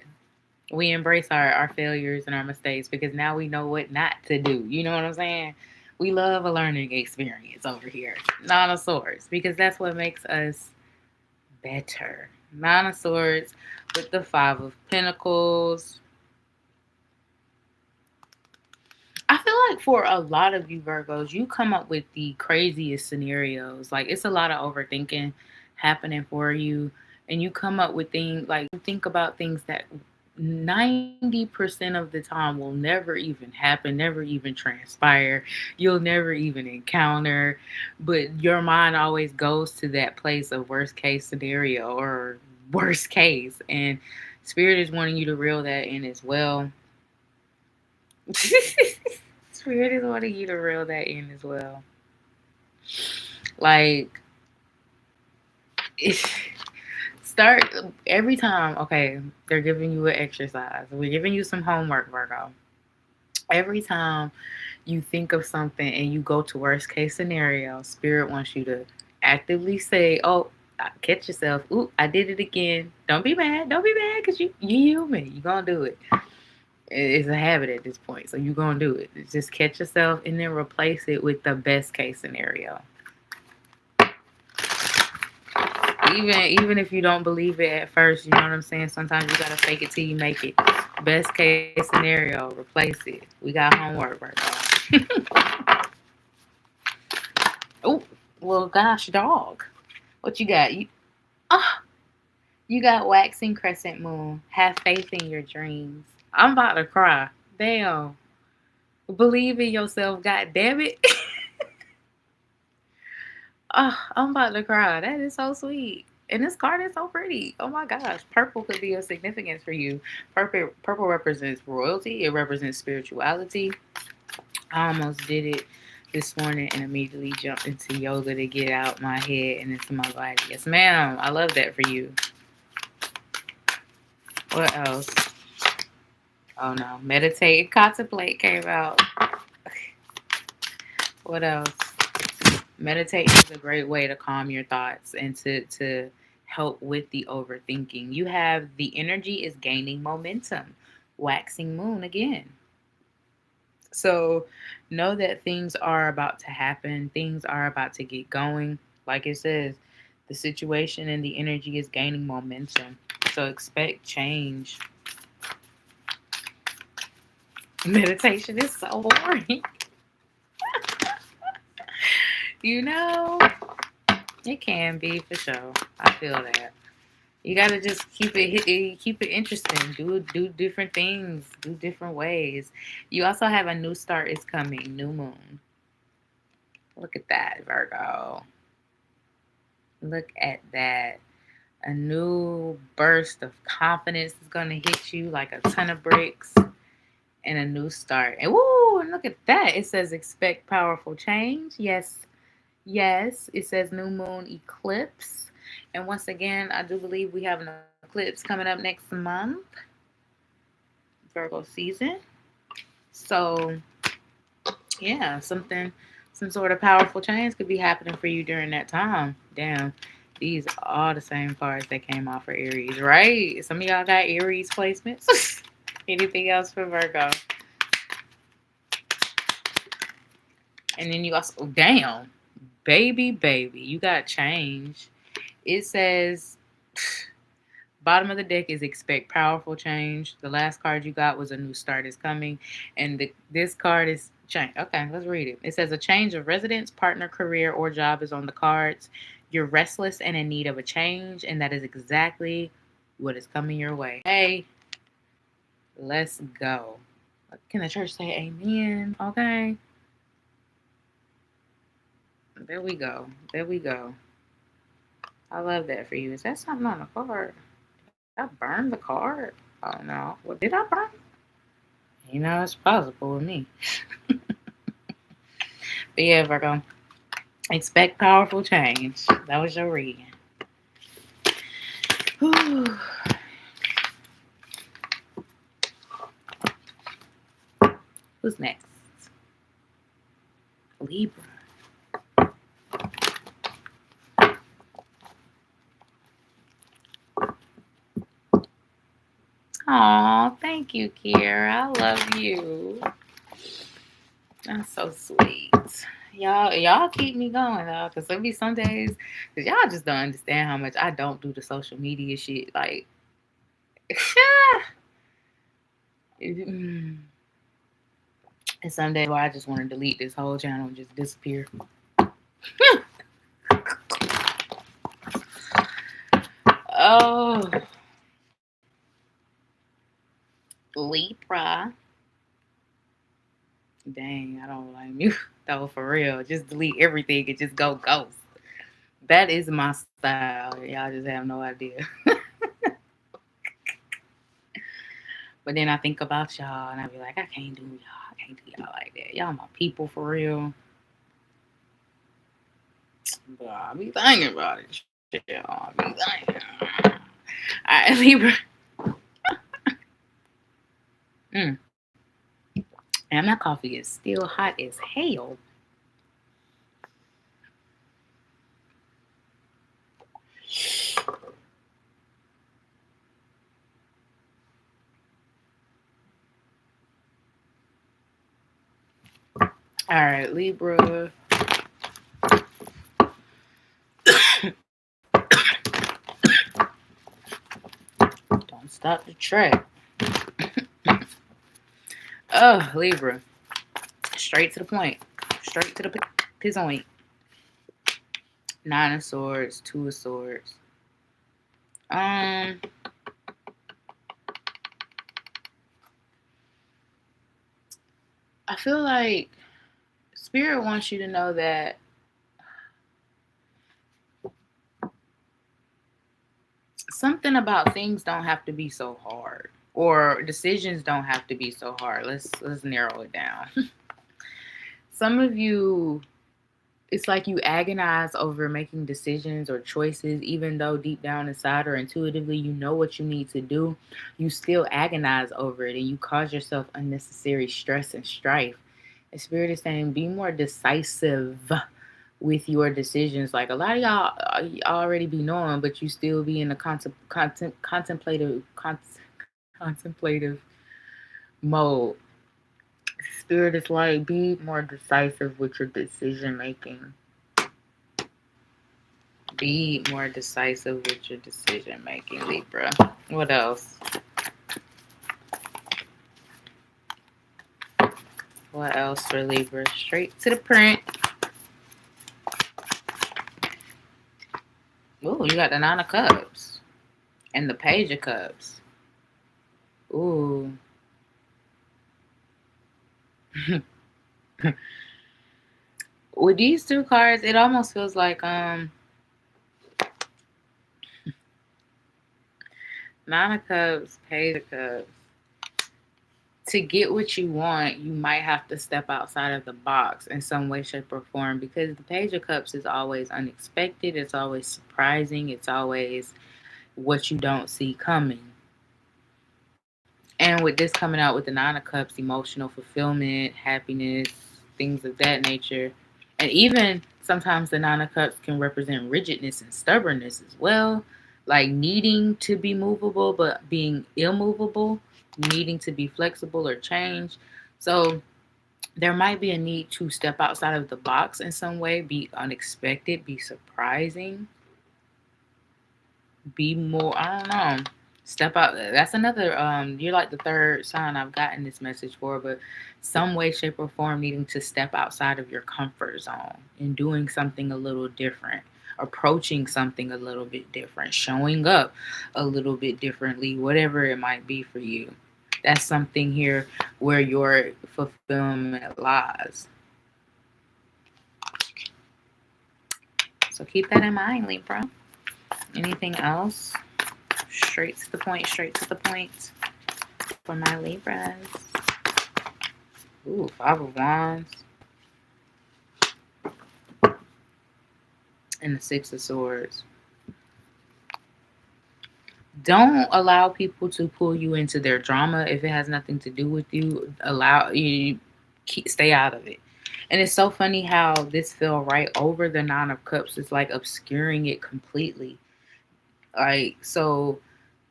[SPEAKER 1] We embrace our failures and our mistakes, because now we know what not to do. You know what I'm saying? We love a learning experience over here. Nine of Swords, because that's what makes us better. Nine of Swords with the Five of Pentacles. I feel like for a lot of you Virgos, you come up with the craziest scenarios. Like, it's a lot of overthinking happening for you. And you come up with things, like, you think about things that 90% of the time will never even happen, never even transpire. You'll never even encounter. But your mind always goes to that place of worst case scenario or worst case. And Spirit is wanting you to reel that in as well. Spirit is wanting you to reel that in as well. Like, start every time. Okay, they're giving you an exercise. We're giving you some homework, Virgo. Every time you think of something and you go to worst case scenario, Spirit wants you to actively say, "Oh, catch yourself. Ooh, I did it again. Don't be mad. Don't be mad, because you human. You're gonna do it." It's a habit at this point, so you're gonna do it. Just catch yourself and then replace it with the best case scenario. Even if you don't believe it at first, you know what I'm saying? Sometimes you gotta fake it till you make it. Best case scenario, replace it. We got homework right now. Oh, well, gosh, dog. What you got? You got waxing crescent moon. Have faith in your dreams. I'm about to cry. Damn. Believe in yourself, god damn it. Oh, I'm about to cry. That is so sweet. And this card is so pretty. Oh my gosh. Purple could be of significance for you. Purple represents royalty. It represents spirituality. I almost did it this morning and immediately jumped into yoga to get out my head and into my body. Yes, ma'am. I love that for you. What else? Oh no. Meditate and contemplate came out. What else? Meditation is a great way to calm your thoughts and to help with the overthinking. You have the energy is gaining momentum, waxing moon again. So know that things are about to happen, things are about to get going. Like it says, the situation and the energy is gaining momentum. So expect change. Meditation is so boring. You know, it can be for sure. I feel that. You gotta just keep it interesting. Do different things, do different ways. You also have a new start is coming, new moon. Look at that, Virgo. Look at that. A new burst of confidence is gonna hit you like a ton of bricks, and a new start. And woo, and look at that. It says expect powerful change. Yes, yes. It says new moon eclipse. And once again, I do believe we have an eclipse coming up next month, Virgo season. So, yeah, some sort of powerful change could be happening for you during that time. Damn, these are all the same cards that came out for Aries, right? Some of y'all got Aries placements. Anything else for Virgo? And then you also, oh, damn, baby, you got change. It says, bottom of the deck is expect powerful change. The last card you got was a new start is coming. And this card is change. Okay, let's read it. It says a change of residence, partner, career, or job is on the cards. You're restless and in need of a change. And that is exactly what is coming your way. Hey, let's go. Can the church say amen? Okay. There we go. There we go. I love that for you. Is that something on the card? Did I burn the card? Oh no. Well, did I burn? You know, it's possible with me. But yeah, Virgo. Expect powerful change. That was your reading. Whew. Who's next? Libra. Oh, thank you, Kiera. I love you. That's so sweet. Y'all keep me going, though, because there'll be some days, because y'all just don't understand how much I don't do the social media shit. Like, and some days where I just want to delete this whole channel and just disappear. Oh. Libra. Dang, I don't blame you. Though, for real. Just delete everything and just go ghost. That is my style. Y'all just have no idea. But then I think about y'all and I be like, I can't do y'all. I can't do y'all like that. Y'all my people for real. But I be thinking about it. Yeah, I be thinking. Alright, Libra. And that coffee is still hot as hell. All right, Libra. Don't stop the track. Oh, Libra. Straight to the point. Straight to the point. 9 of Swords, 2 of Swords. I feel like Spirit wants you to know that something about things don't have to be so hard, or decisions don't have to be so hard. Let's narrow it down. Some of you, it's like you agonize over making decisions or choices, even though deep down inside or intuitively you know what you need to do. You still agonize over it and you cause yourself unnecessary stress and strife. The Spirit is saying be more decisive with your decisions. Like a lot of y'all already be knowing, but you still be in a contemplative mode. Spirit is like, be more decisive with your decision making. Be more decisive with your decision making, Libra. What else? What else for Libra? Straight to the print. Ooh, you got the Nine of Cups and the Page of Cups. Ooh. With these two cards, it almost feels like Nine of Cups, Page of Cups. To get what you want, you might have to step outside of the box in some way, shape, or form, because the Page of Cups is always unexpected. It's always surprising. It's always what you don't see coming. And with this coming out with the Nine of Cups, emotional fulfillment, happiness, things of that nature. And even sometimes the Nine of Cups can represent rigidness and stubbornness as well. Like needing to be movable, but being immovable, needing to be flexible or change. So there might be a need to step outside of the box in some way, be unexpected, be surprising, be more, I don't know, step out. That's another, you're like the third sign I've gotten this message for, but some way, shape, or form needing to step outside of your comfort zone and doing something a little different, approaching something a little bit different, showing up a little bit differently, whatever it might be for you. That's something here where your fulfillment lies. So keep that in mind, Libra. Anything else? Straight to the point, straight to the point for my Libras. Ooh, Five of Wands. And the Six of Swords. Don't allow people to pull you into their drama if it has nothing to do with you. Stay out of it. And it's so funny how this fell right over the Nine of Cups. It's like obscuring it completely. Like, so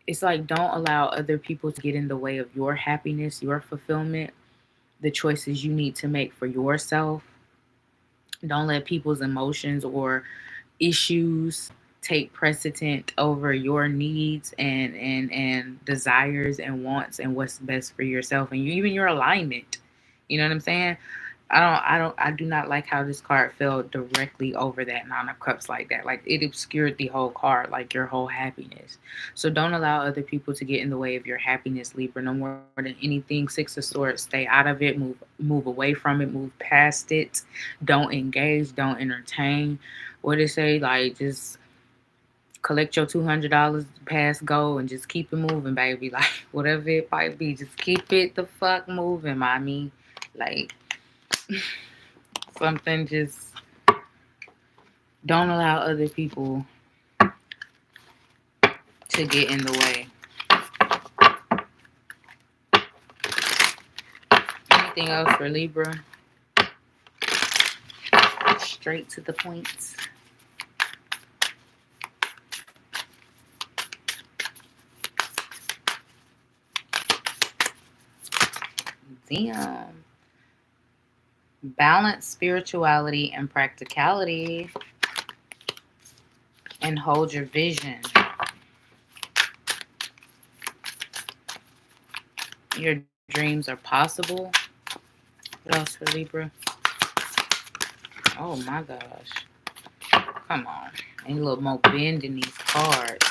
[SPEAKER 1] it's like, don't allow other people to get in the way of your happiness, your fulfillment, the choices you need to make for yourself. Don't let people's emotions or issues take precedent over your needs and desires and wants and what's best for yourself and even your alignment. You know what I'm saying? I do not like how this card fell directly over that Nine of Cups like that. Like, it obscured the whole card, like your whole happiness. So don't allow other people to get in the way of your happiness, Libra. No more than anything. Six of Swords, stay out of it. Move away from it. Move past it. Don't engage. Don't entertain. What they say, like, just collect your $200 past go and just keep it moving, baby. Like, whatever it might be, just keep it the fuck moving, mommy. Like, something, just don't allow other people to get in the way. Anything else for Libra? Straight to the point. Damn. Balance spirituality and practicality and hold your vision. Your dreams are possible. What else for Libra? Oh my gosh. Come on. Ain't a little more bend in these cards.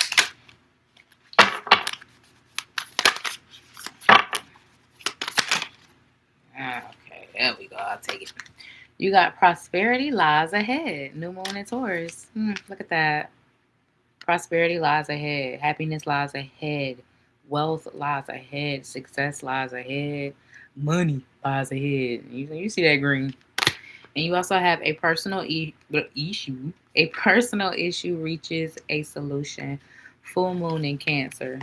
[SPEAKER 1] Okay, there we go. I'll take it. You got prosperity lies ahead. New moon in Taurus. Look at that. Prosperity lies ahead. Happiness lies ahead. Wealth lies ahead. Success lies ahead. Money lies ahead. You see that green. And you also have a personal issue. A personal issue reaches a solution. Full moon in Cancer.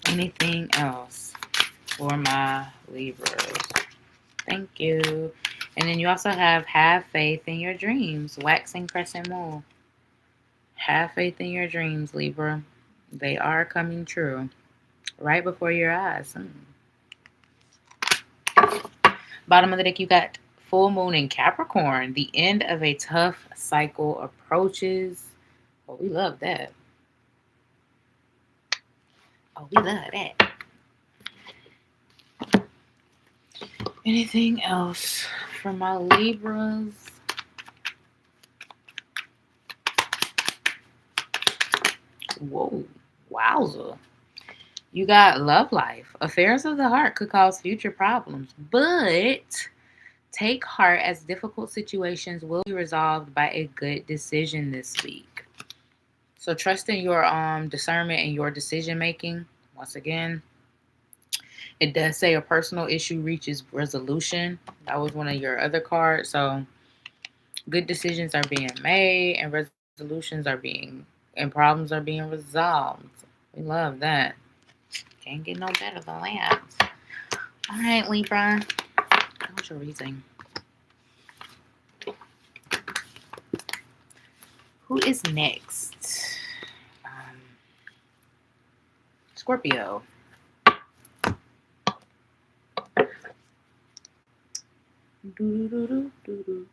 [SPEAKER 1] Anything else for my Libras? Thank you. And then you also have faith in your dreams. Waxing crescent moon. Have faith in your dreams, Libra. They are coming true. Right before your eyes. Bottom of the deck, you got full moon in Capricorn. The end of a tough cycle approaches. Oh, we love that. Oh, we love that. Anything else for my Libras? Whoa, wowza. You got love life. Affairs of the heart could cause future problems, but take heart as difficult situations will be resolved by a good decision this week. So trust in your discernment and your decision making. Once again, it does say a personal issue reaches resolution. That was one of your other cards. So good decisions are being made and resolutions are being and problems are being resolved. We love that. Can't get no better than that. All right, Libra. How was your reading? Who is next? Scorpio. Do-do-do-do-do-do.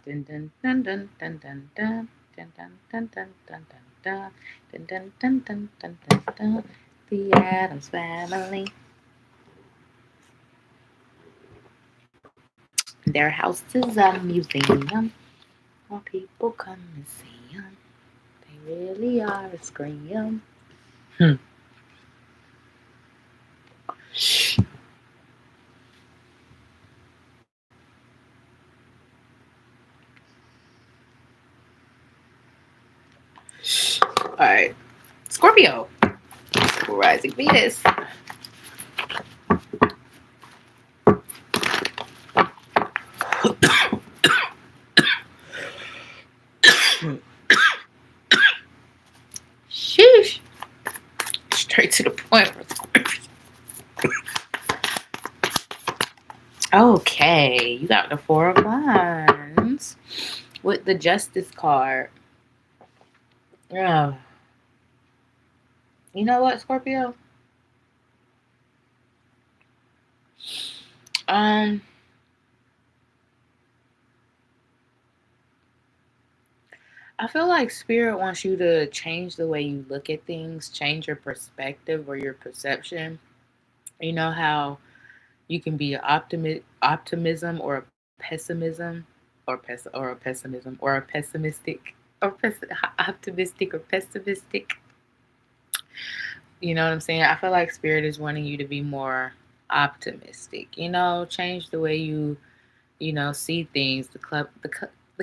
[SPEAKER 1] Dun dun dun dun dun dun dun dun dun dun dun dun dun dun dun dun dun dun dun dun. The Addams Family. Their house is a museum. More people come and see them. They really are a scream. Alright. Scorpio. Rising Venus. Sheesh. Straight to the point. Okay, you got the Four of Wands with the Justice card. Yeah. You know what, Scorpio? I feel like Spirit wants you to change the way you look at things, change your perspective or your perception. You know how you can be optimism or a pessimism or a pessimism or a pessimistic or optimistic or pessimistic. You know what I'm saying? I feel like Spirit is wanting you to be more optimistic. Change the way you see things. The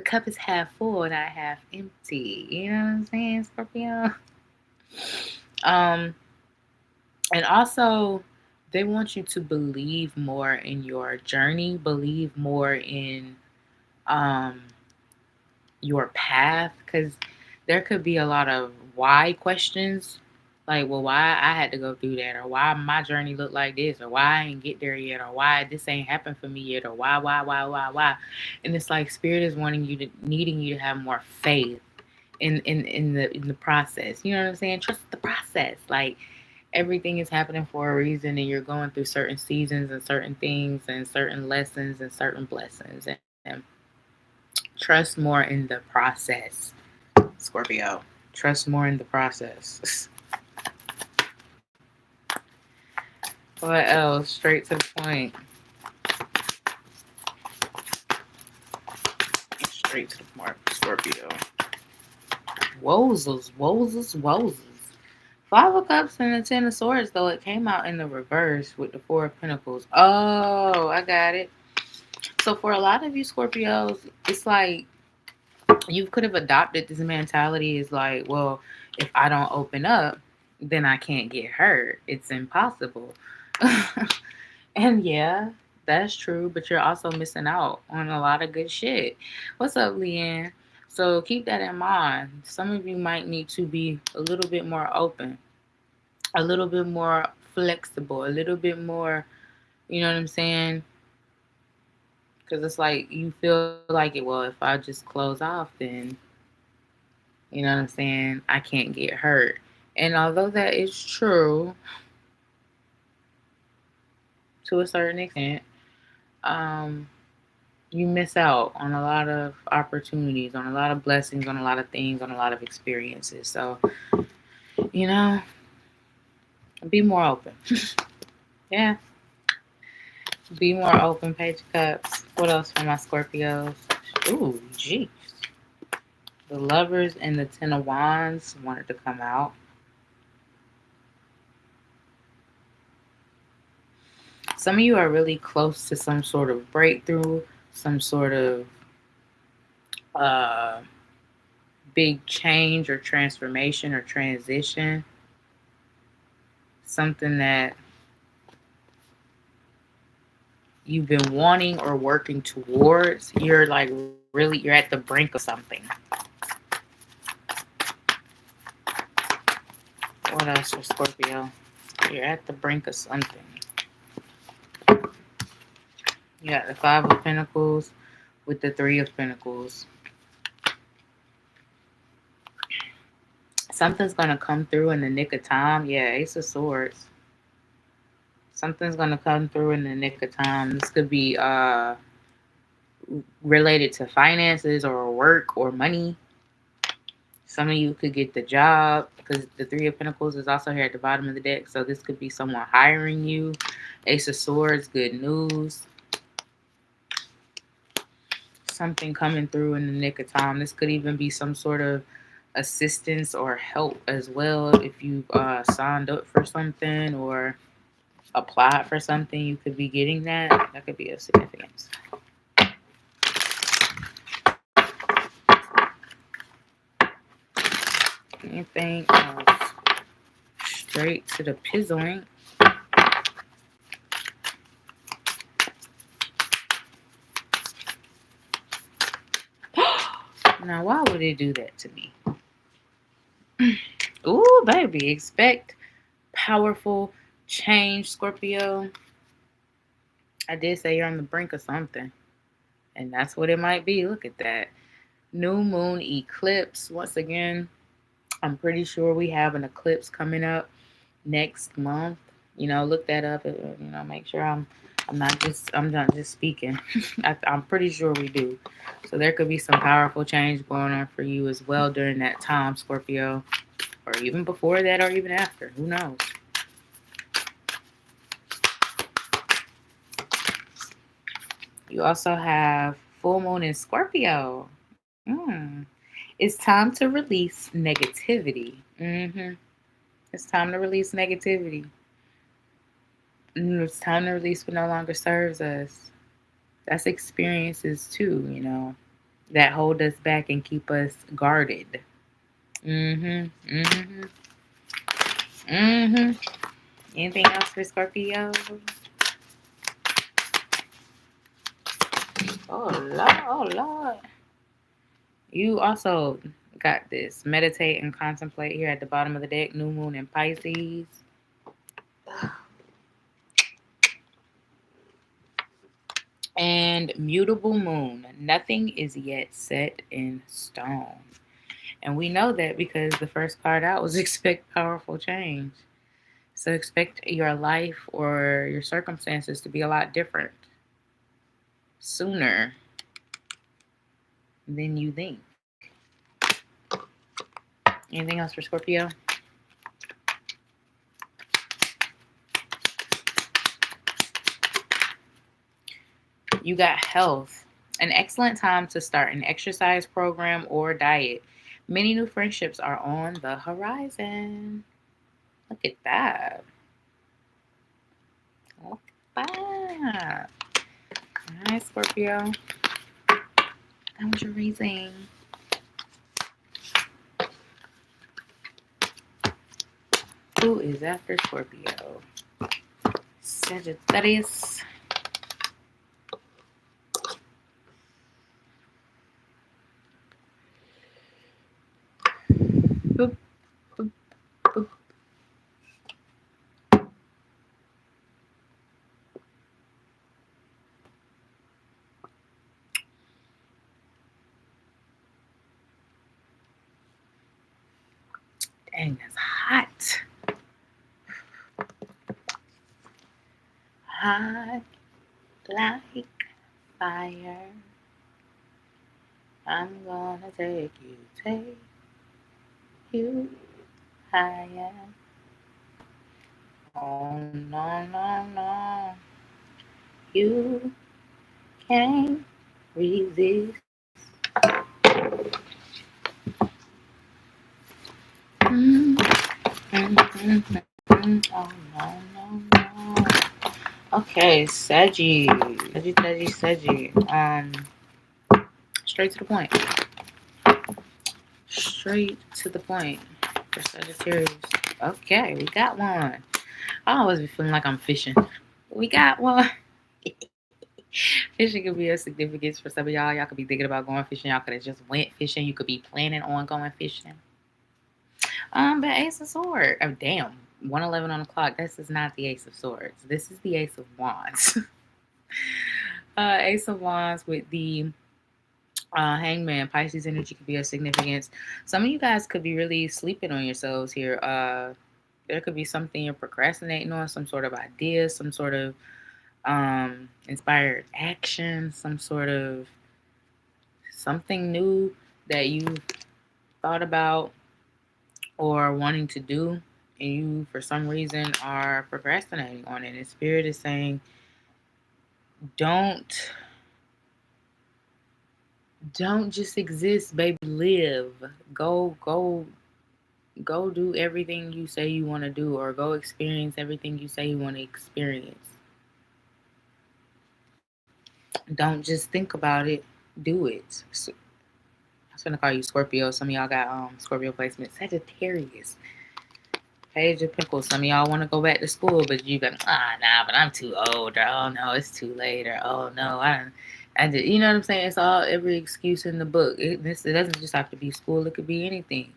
[SPEAKER 1] cup is half full, not half empty. You know what I'm saying, Scorpio? And also they want you to believe more in your journey, believe more in your path, because there could be a lot of why questions, like, well, why I had to go through that, or why my journey looked like this, or why I ain't get there yet, or why this ain't happened for me yet, or why. And it's like Spirit is needing you to have more faith in the process. You know what I'm saying? Trust the process. Like, everything is happening for a reason, and you're going through certain seasons and certain things and certain lessons and certain blessings. And trust more in the process, Scorpio. Trust more in the process. What else? Straight to the point. Straight to the point, Scorpio. Wozes. Five of Cups and the Ten of Swords, though it came out in the reverse with the Four of Pentacles. Oh, I got it. So for a lot of you Scorpios, it's like you could have adopted this mentality is like, well, if I don't open up, then I can't get hurt. It's impossible. And yeah, that's true, but you're also missing out on a lot of good shit. What's up, Leanne? So keep that in mind. Some of you might need to be a little bit more open. a little bit more flexible, a little bit more, you know what I'm saying? Because it's like you feel like it, well, if I just close off, then, you know what I'm saying, I can't get hurt. And although that is true to a certain extent, um, you miss out on a lot of opportunities, on a lot of blessings, on a lot of things, on a lot of experiences. So, you know, be more open. Yeah, be more open. Page of Cups. What else for my Scorpios? Ooh, jeez. The Lovers and the Ten of Wands wanted to come out. Some of you are really close to some sort of breakthrough, some sort of uh, big change or transformation or transition. Something that you've been wanting or working towards. You're like really, you're at the brink of something. What else for Scorpio? You're at the brink of something. You got the Five of Pentacles with the Three of Pentacles. Something's going to come through in the nick of time. Yeah, Ace of Swords. Something's going to come through in the nick of time. This could be related to finances or work or money. Some of you could get the job because the Three of Pentacles is also here at the bottom of the deck. So this could be someone hiring you. Ace of Swords, good news. Something coming through in the nick of time. This could even be some sort of assistance or help as well. If you signed up for something or applied for something, you could be getting that. That could be of significance. Anything else? Straight to the POiNT. Now, why would it do that to me? Ooh, baby. Expect powerful change, Scorpio. I did say you're on the brink of something. And that's what it might be. Look at that. New moon eclipse. Once again, I'm pretty sure we have an eclipse coming up next month. You know, look that up. You know, make sure I'm not just speaking. I'm pretty sure we do. So there could be some powerful change going on for you as well during that time, Scorpio, or even before that, or even after. Who knows? You also have full moon in Scorpio. It's time to release negativity. It's time to release negativity. It's time to release what no longer serves us. That's experiences too, you know, that hold us back and keep us guarded. Anything else for Scorpio? Oh Lord. You also got this. Meditate and contemplate here at the bottom of the deck. New moon in Pisces. And mutable moon. Nothing is yet set in stone. And we know that because the first card out was expect powerful change. So expect your life or your circumstances to be a lot different sooner than you think. Anything else for Scorpio? You got health. An excellent time to start an exercise program or diet. Many new friendships are on the horizon. Look at that. Look at that. All right, Scorpio. That was your reading. Who is after Scorpio? Sagittarius. Boop, boop, boop. hot. Hot like fire. I'm gonna take you higher. Oh, no, no, no. You can't resist. Mm, Oh, no, no, no. Okay, Saggy. Straight to the point. Straight to the point for Sagittarius. Okay, we got one. I always be feeling like I'm fishing. We got one. Fishing could be a significance for some of y'all. Y'all could be thinking about going fishing. Y'all could have just went fishing. You could be planning on going fishing. But Ace of Swords. Oh, damn. 111 on the clock. This is not the Ace of Swords. This is the Ace of Wands. Ace of Wands with the Hangman. Pisces energy could be a significance. Some of you guys could be really sleeping on yourselves here. There could be something you're procrastinating on, some sort of idea, some sort of inspired action, some sort of something new that you thought about or wanting to do, and you for some reason are procrastinating on it. And Spirit is saying, don't just exist, baby. Live. Go do everything you say you want to do, or go experience everything you say you want to experience. Don't just think about it, do it. So, I was gonna call you Scorpio. Some of y'all got Scorpio placement. Sagittarius. Page of Pentacles. Some of y'all want to go back to school, but you got nah, but I'm too old, or oh no, it's too late, or oh no, I did. You know what I'm saying? It's all every excuse in the book. It doesn't just have to be school. It could be anything.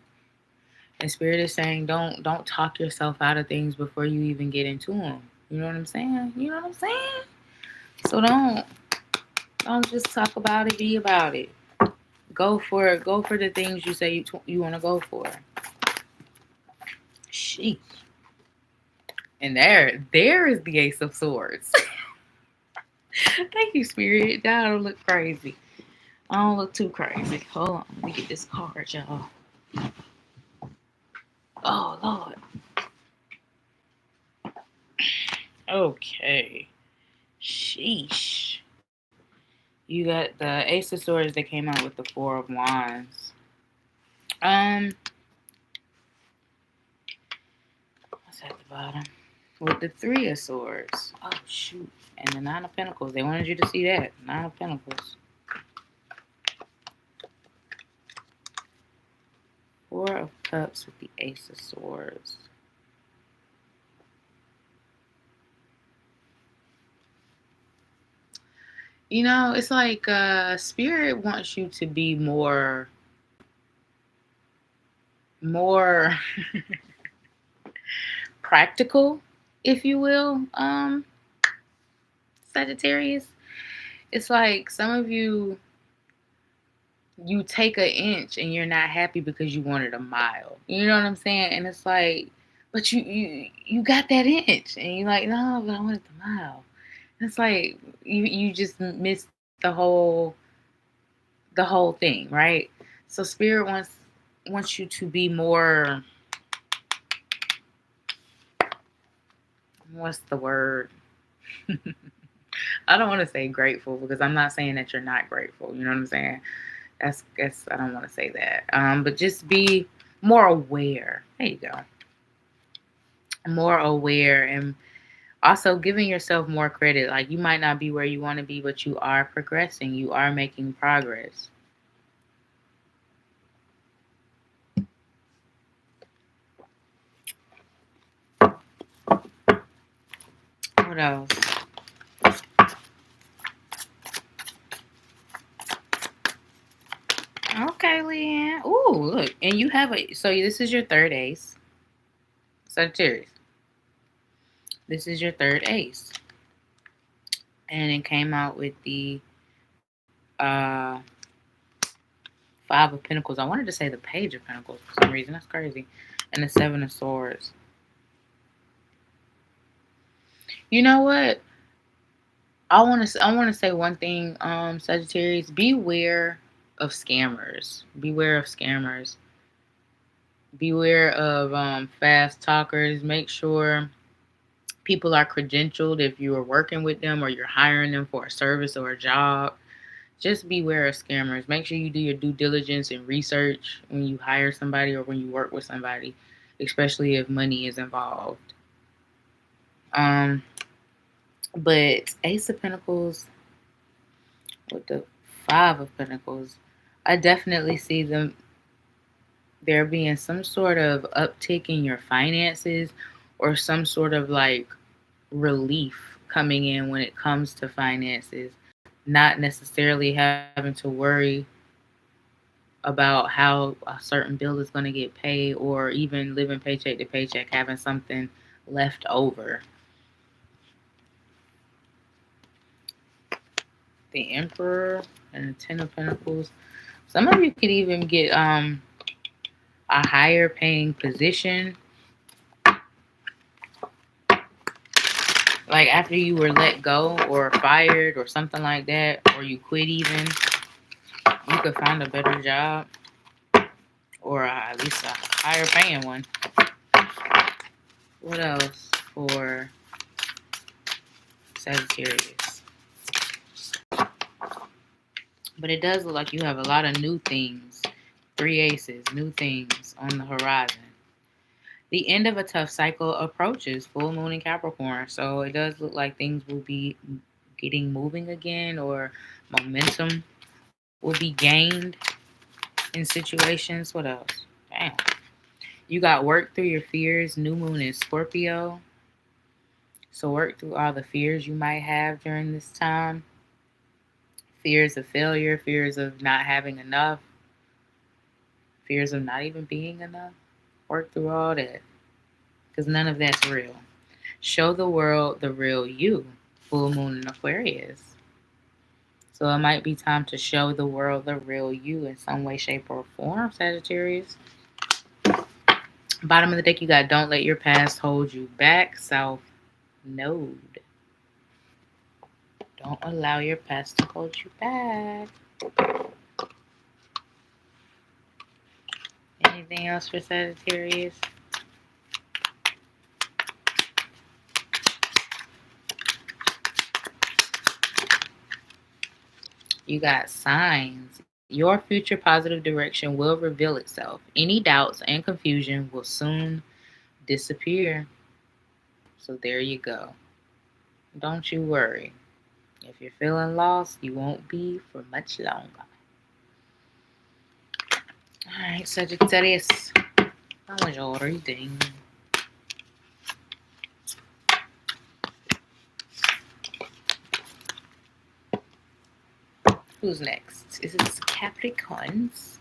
[SPEAKER 1] And Spirit is saying, don't talk yourself out of things before you even get into them. You know what I'm saying? You know what I'm saying? So don't just talk about it. Be about it. Go for it. Go for the things you say you want to go for. Sheesh. And there is the Ace of Swords. Thank you, Spirit. I don't look crazy. I don't look too crazy. Hold on. Let me get this card, y'all. Oh, Lord. Okay. Sheesh. You got the Ace of Swords that came out with the Four of Wands. What's at the bottom? With the Three of Swords. Oh, shoot. And the Nine of Pentacles. They wanted you to see that. Nine of Pentacles. Four of Cups with the Ace of Swords. You know, it's like Spirit wants you to be more practical, if you will, Sagittarius. It's like some of you take an inch and you're not happy because you wanted a mile. You know what I'm saying? And it's like, but you got that inch, and you're like, no, but I wanted the mile. And it's like you just missed the whole thing, right? So Spirit wants you to be more, what's the word? I don't want to say grateful, because I'm not saying that you're not grateful. You know what I'm saying? I don't want to say that. But just be more aware. There you go. More aware, and also giving yourself more credit. Like, you might not be where you want to be, but you are progressing. You are making progress. What else? Okay, Leanne. Ooh, look. And you have so this is your third ace. Sagittarius. This is your third ace. And it came out with the Five of Pentacles. I wanted to say the Page of Pentacles for some reason. That's crazy. and the Seven of Swords. You know what? I want to say one thing, Sagittarius. Beware of scammers. Beware of scammers. Beware of fast talkers. Make sure people are credentialed if you are working with them or you're hiring them for a service or a job. Just beware of scammers. Make sure you do your due diligence and research when you hire somebody or when you work with somebody, especially if money is involved. But Ace of Pentacles with the Five of Pentacles, I definitely see there being some sort of uptick in your finances or some sort of like relief coming in when it comes to finances. Not necessarily having to worry about how a certain bill is going to get paid or even living paycheck to paycheck, having something left over. The Emperor and the Ten of Pentacles. Some of you could even get a higher paying position. Like after you were let go or fired or something like that, or you quit even, you could find a better job or at least a higher paying one. What else for Sagittarius? But it does look like you have a lot of new things. Three aces, new things on the horizon. The end of a tough cycle approaches, full moon in Capricorn. So it does look like things will be getting moving again, or momentum will be gained in situations. What else? Damn. You got work through your fears. New moon in Scorpio. So work through all the fears you might have during this time. Fears of failure, fears of not having enough, fears of not even being enough. Work through all that, because none of that's real. Show the world the real you. Full moon in Aquarius. So it might be time to show the world the real you in some way, shape, or form, Sagittarius. Bottom of the deck, you got don't let your past hold you back. South Node. Don't allow your past to hold you back. Anything else for Sagittarius? You got signs. Your future positive direction will reveal itself. Any doubts and confusion will soon disappear. So there you go. Don't you worry. If you're feeling lost, you won't be for much longer. Alright, Sagittarius. How was your reading? Who's next? Is it Capricorns?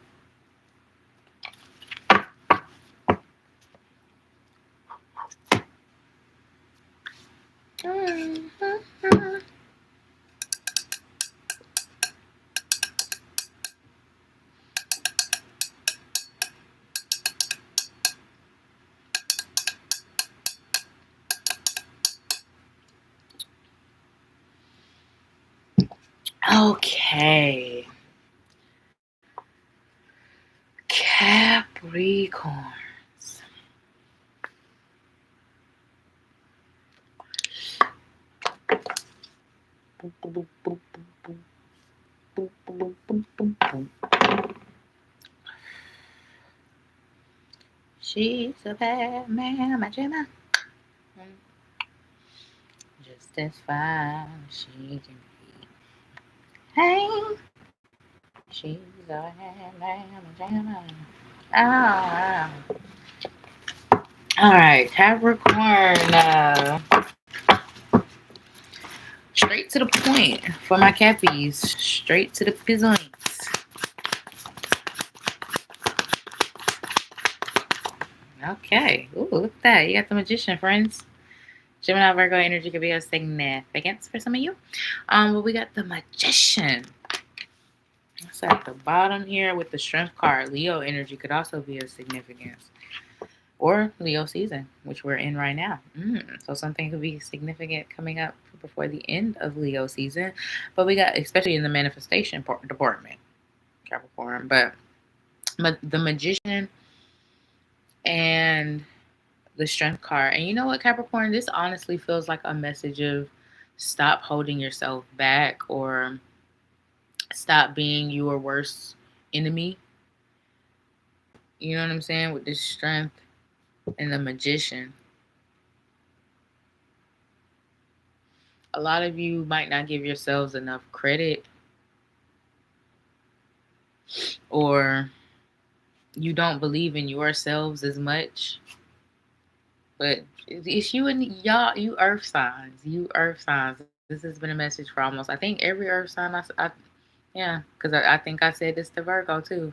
[SPEAKER 1] Okay. Capricorns. She's a bad man, my Gemini. Just as fine as she can be. Hey, she's a bad man, my Gemini. Ah. All right, Capricorn. Straight to the point for my Cappies. Straight to the POiNT. Okay. Ooh, look at that. You got the Magician, friends. Gemini, Virgo energy could be a significance for some of you. But we got the Magician. It's at the bottom here with the Strength card. Leo energy could also be a significance. or Leo season, which we're in right now. So something could be significant coming up before the end of Leo season. But we got, especially in the manifestation department, Capricorn. But the Magician and the Strength card. And you know what, Capricorn? This honestly feels like a message of stop holding yourself back, or stop being your worst enemy. You know what I'm saying? With this Strength and the Magician. A lot of you might not give yourselves enough credit, or you don't believe in yourselves as much. But it's you and y'all, you earth signs. You earth signs. This has been a message for almost, I think, every earth sign. Yeah, because I think I said this to Virgo too.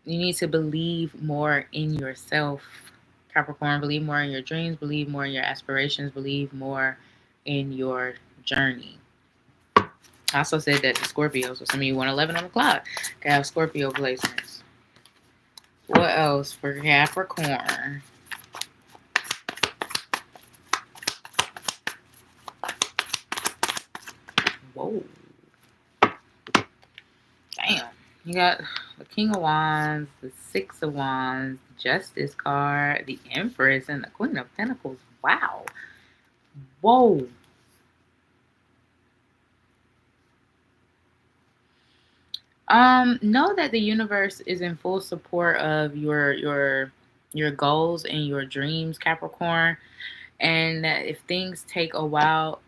[SPEAKER 1] You need to believe more in yourself, Capricorn. Believe more in your dreams. Believe more in your aspirations. Believe more in your journey. I also said that to Scorpio, so some of you want 11 on the clock. Can have Scorpio placements. What else for Capricorn? Whoa. Damn. You got the King of Wands, the Six of Wands, the Justice card, the Empress, and the Queen of Pentacles. Wow. Whoa. Know that the universe is in full support of your goals and your dreams, Capricorn. And that if things take a while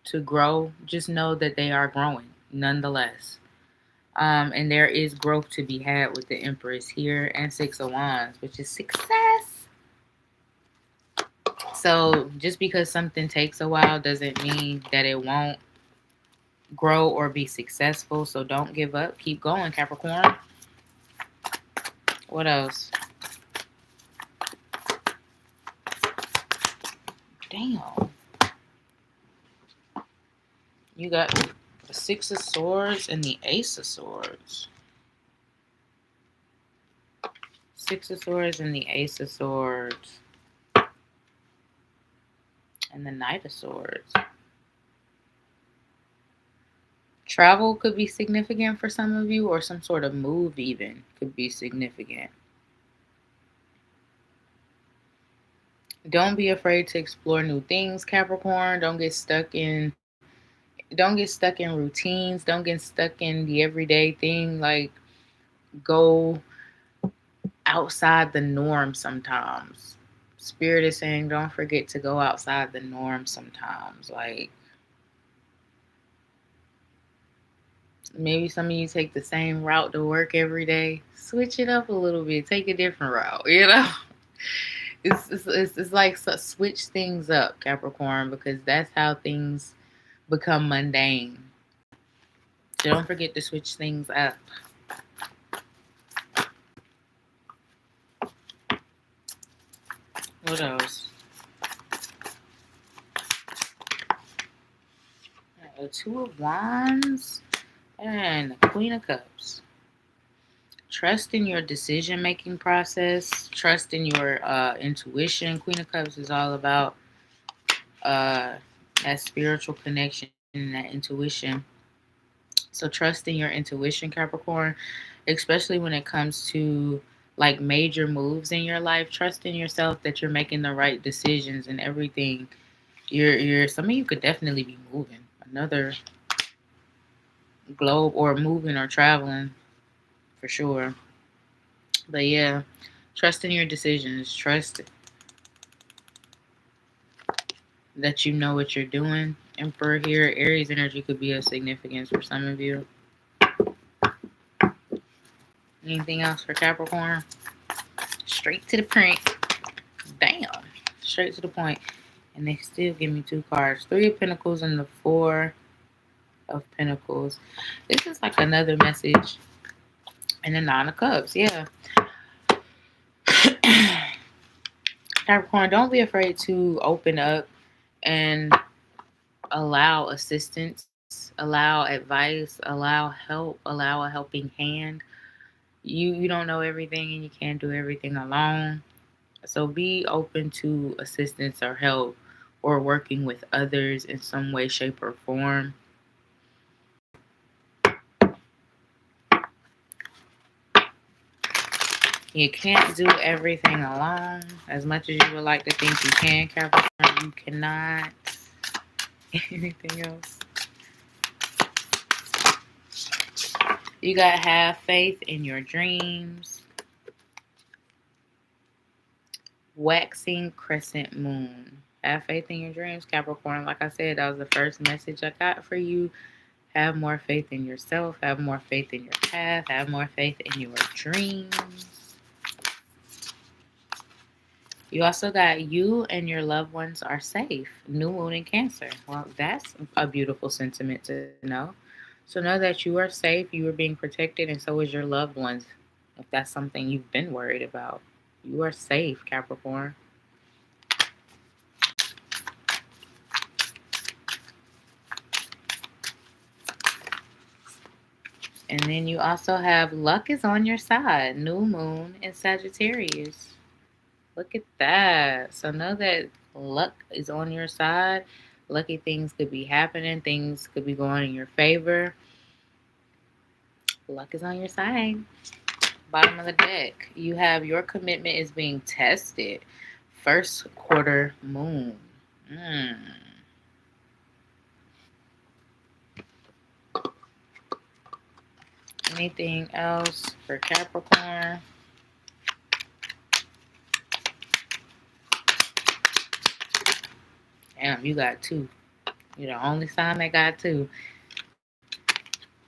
[SPEAKER 1] to grow, just know that they are growing nonetheless. And there is growth to be had with the Empress here and Six of Wands, which is success. So just because something takes a while doesn't mean that it won't grow or be successful. So don't give up. Keep going, Capricorn. What else? Damn. You got the Six of Swords and the Ace of Swords. Six of Swords and the Ace of Swords. And the Knight of Swords. Travel could be significant for some of you, or some sort of move even could be significant. Don't be afraid to explore new things, Capricorn. Don't get stuck in routines. Don't get stuck in the everyday thing. Like, go outside the norm sometimes. Spirit is saying don't forget to go outside the norm sometimes. Like, maybe some of you take the same route to work every day. Switch it up a little bit. Take a different route, you know? It's like, switch things up, Capricorn, because that's how things become mundane. So don't forget to switch things up. What else? The Two of Wands and the Queen of Cups. Trust in your decision-making process. Trust in your intuition. Queen of Cups is all about that spiritual connection and that intuition. So trust in your intuition, Capricorn, especially when it comes to like major moves in your life. Trust in yourself that you're making the right decisions and everything. You're some of you could definitely be moving another globe, or moving or traveling for sure. But yeah, trust in your decisions. Trust that you know what you're doing. Emperor here, Aries energy could be of significance for some of you. Anything else for Capricorn? Straight to the point. Damn. Straight to the point. And they still give me two cards. Three of Pentacles and the Four of Pentacles. This is like another message. And the Nine of Cups. Yeah. Capricorn, don't be afraid to open up and allow assistance, allow advice, allow help, allow a helping hand. You don't know everything and you can't do everything alone. So be open to assistance or help or working with others in some way, shape, or form. You can't do everything alone. As much as you would like to think you can, Capricorn, you cannot. Anything else? You gotta have faith in your dreams. Waxing crescent moon. Have faith in your dreams, Capricorn. Like I said, that was the first message I got for you. Have more faith in yourself. Have more faith in your path. Have more faith in your dreams. You also got you and your loved ones are safe. New moon in Cancer. Well, that's a beautiful sentiment to know. So know that you are safe, you are being protected, and so is your loved ones. If that's something you've been worried about, you are safe, Capricorn. And then you also have luck is on your side. New moon in Sagittarius. Look at that. So know that luck is on your side. Lucky things could be happening. Things could be going in your favor. Luck is on your side. Bottom of the deck. You have your commitment is being tested. First quarter moon. Anything else for Capricorn? Damn, you got two. You're the only sign that got two.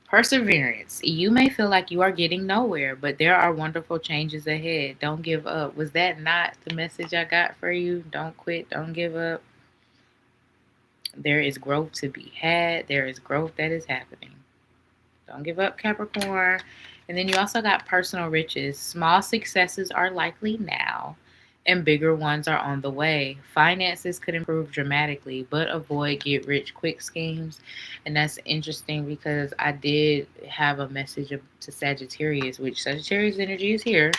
[SPEAKER 1] Perseverance. You may feel like you are getting nowhere, but there are wonderful changes ahead. Don't give up. Was that not the message I got for you? Don't quit. Don't give up. There is growth to be had. There is growth that is happening. Don't give up, Capricorn. And then you also got personal riches. Small successes are likely now, and bigger ones are on the way. Finances could improve dramatically, but avoid get rich quick schemes. And that's interesting because I did have a message to Sagittarius, which Sagittarius energy is here.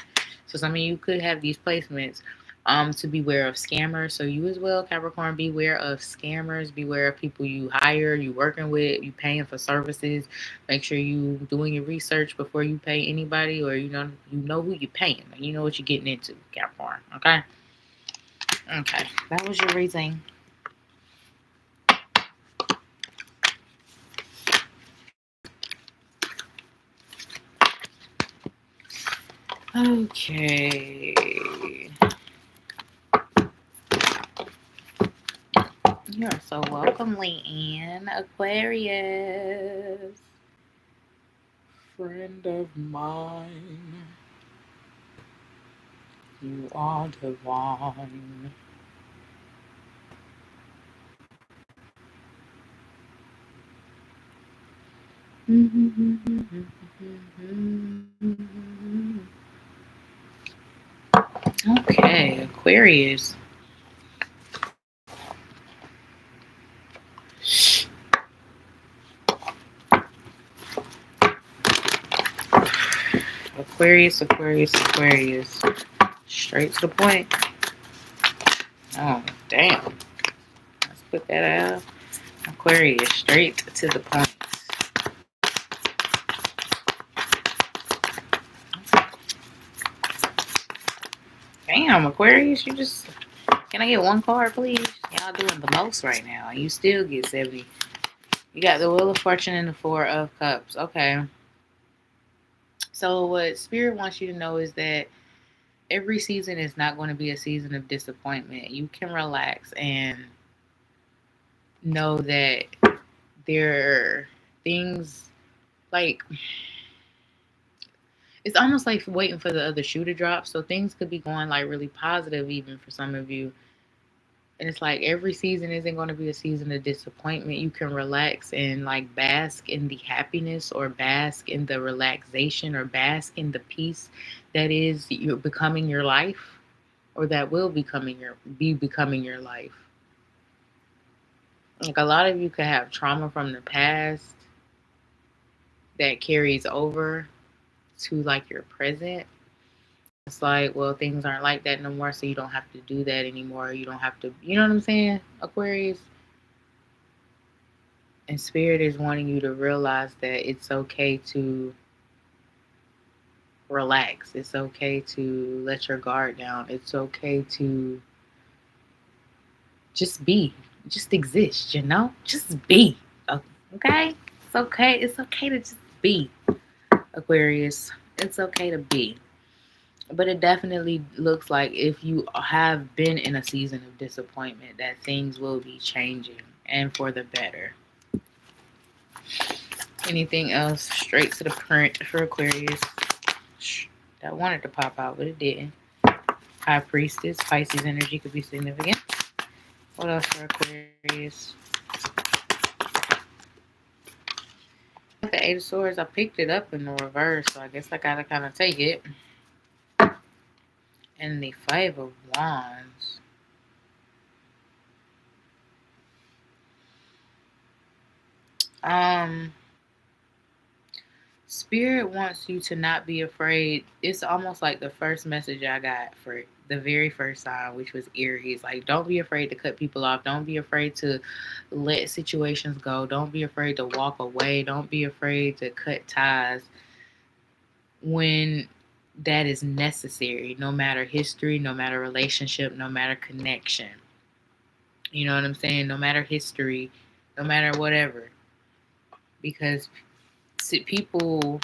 [SPEAKER 1] So some of you could have these placements. To beware of scammers. So you as well, Capricorn, beware of scammers. Beware of people you hire, you working with, you paying for services. Make sure you doing your research before you pay anybody, or you know who you're paying. You know what you're getting into, Capricorn. Okay. Okay. That was your reading. Okay. You are so welcome, Leanne. Aquarius. Friend of mine. You are divine. Okay, Aquarius. Aquarius, Aquarius, Aquarius. Straight to the point. Oh, damn. Let's put that out. Aquarius, straight to the point. Damn, Aquarius, you just... Can I get one card, please? Y'all doing the most right now. You still get 70. You got the Wheel of Fortune and the Four of Cups. Okay. So what Spirit wants you to know is that every season is not going to be a season of disappointment. You can relax and know that there are things like... It's almost like waiting for the other shoe to drop. So things could be going like really positive even for some of you. And it's like every season isn't going to be a season of disappointment. You can relax and like bask in the happiness, or bask in the relaxation, or bask in the peace that is you're becoming your life, or that will be becoming your life. Like a lot of you could have trauma from the past that carries over. to like your present. It's like, well, things aren't like that no more, so you don't have to do that anymore. You don't have to, you know what I'm saying, Aquarius? And Spirit is wanting you to realize that it's okay to relax. It's okay to let your guard down. It's okay to just be, just exist, you know? Just be. Okay? It's okay. It's okay to just be, Aquarius. It's okay to be. But it definitely looks like if you have been in a season of disappointment, that things will be changing and for the better. Anything else? Straight to the print for Aquarius. That wanted to pop out, but it didn't. High Priestess. Pisces energy could be significant. What else for Aquarius? The Eight of Swords, I picked it up in the reverse, so I guess I gotta kind of take it. And the Five of Wands. Spirit wants you to not be afraid. It's almost like the first message I got for the very first sign, which was Aries. Like, don't be afraid to cut people off. Don't be afraid to let situations go. Don't be afraid to walk away. Don't be afraid to cut ties when that is necessary, no matter history, no matter relationship, no matter connection. You know what I'm saying? No matter history, no matter whatever. Because people,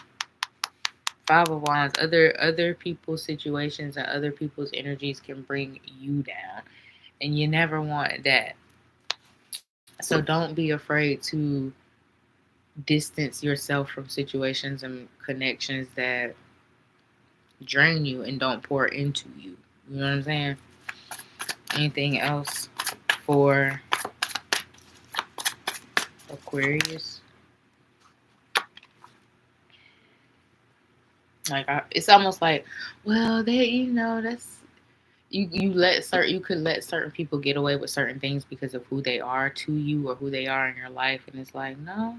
[SPEAKER 1] Five of Wands, other people's situations and other people's energies can bring you down, and you never want that. So don't be afraid to distance yourself from situations and connections that drain you and don't pour into you. You know what I'm saying? Anything else for Aquarius? Like, it's almost like, well, they, you know, that's you could let certain people get away with certain things because of who they are to you or who they are in your life, and it's like, no.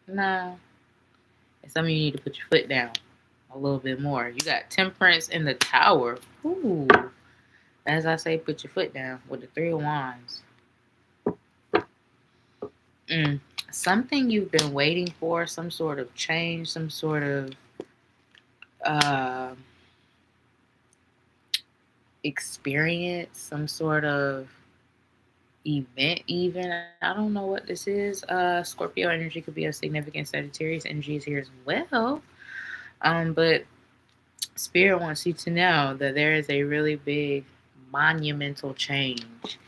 [SPEAKER 1] And some of you need to put your foot down a little bit more. You got Temperance in the Tower. Ooh. As I say, put your foot down with the Three of Wands. Something you've been waiting for, some sort of change, some sort of experience, some sort of event even. I don't know what this is. Scorpio energy could be a significant. Sagittarius energy is here as well. But Spirit wants you to know that there is a really big monumental change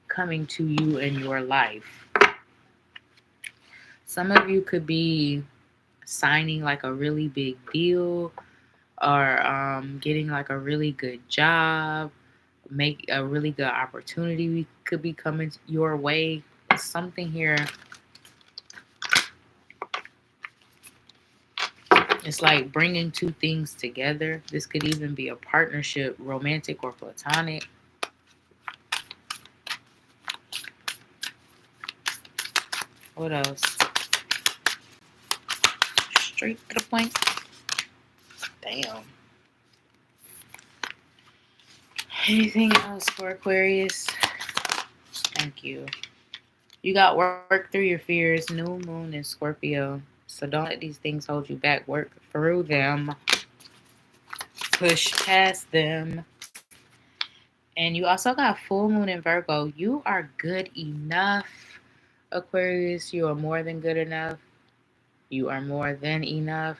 [SPEAKER 1] coming to you in your life. Some of you could be signing like a really big deal, or getting like a really good job, make a really good opportunity could be coming your way. Something here. It's like bringing two things together. This could even be a partnership, romantic or platonic. What else? Straight to the point. Damn. Anything else for Aquarius? Thank you. You got work through your fears. New moon in Scorpio. So don't let these things hold you back. Work through them. Push past them. And you also got full moon in Virgo. You are good enough, Aquarius. You are more than good enough. You are more than enough.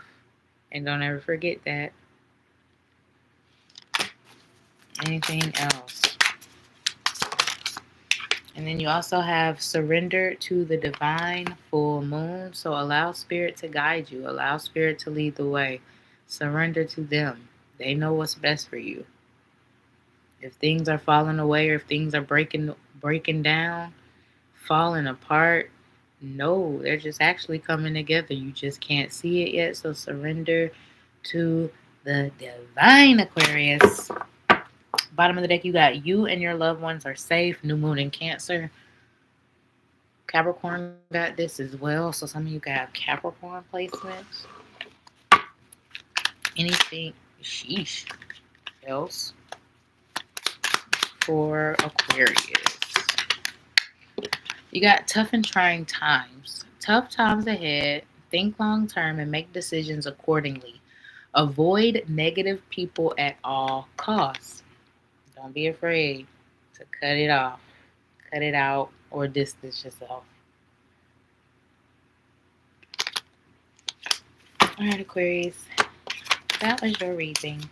[SPEAKER 1] And don't ever forget that. Anything else? And then you also have surrender to the divine, full moon. So allow Spirit to guide you. Allow Spirit to lead the way. Surrender to them. They know what's best for you. If things are falling away, or if things are breaking down, falling apart, no, they're just actually coming together. You just can't see it yet. So surrender to the divine, Aquarius. Bottom of the deck, you got you and your loved ones are safe. New moon in Cancer. Capricorn got this as well. So some of you got Capricorn placements. Anything, sheesh, else for Aquarius? You got tough and trying times. Tough times ahead. Think long term and make decisions accordingly. Avoid negative people at all costs. Don't be afraid to cut it off, cut it out, or distance yourself. All right, Aquarius, that was your reading.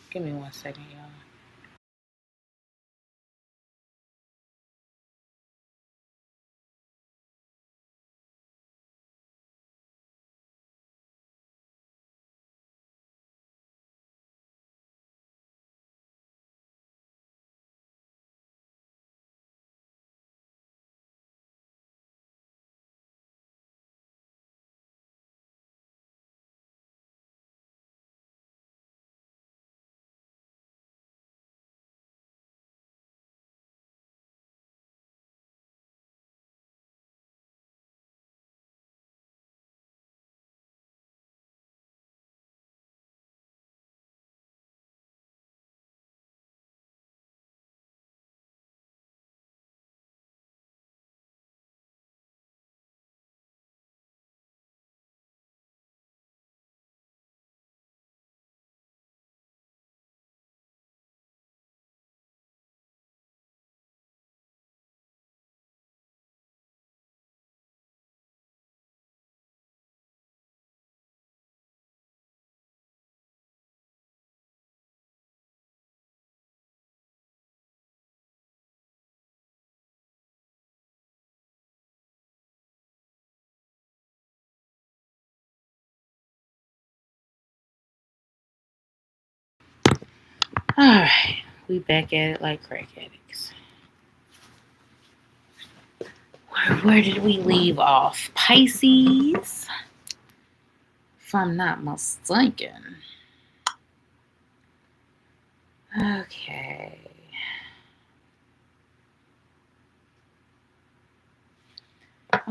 [SPEAKER 1] Give me 1 second, y'all. All right, we back at it like crack addicts. Where did we leave off? Pisces, if I'm not mistaken. Okay.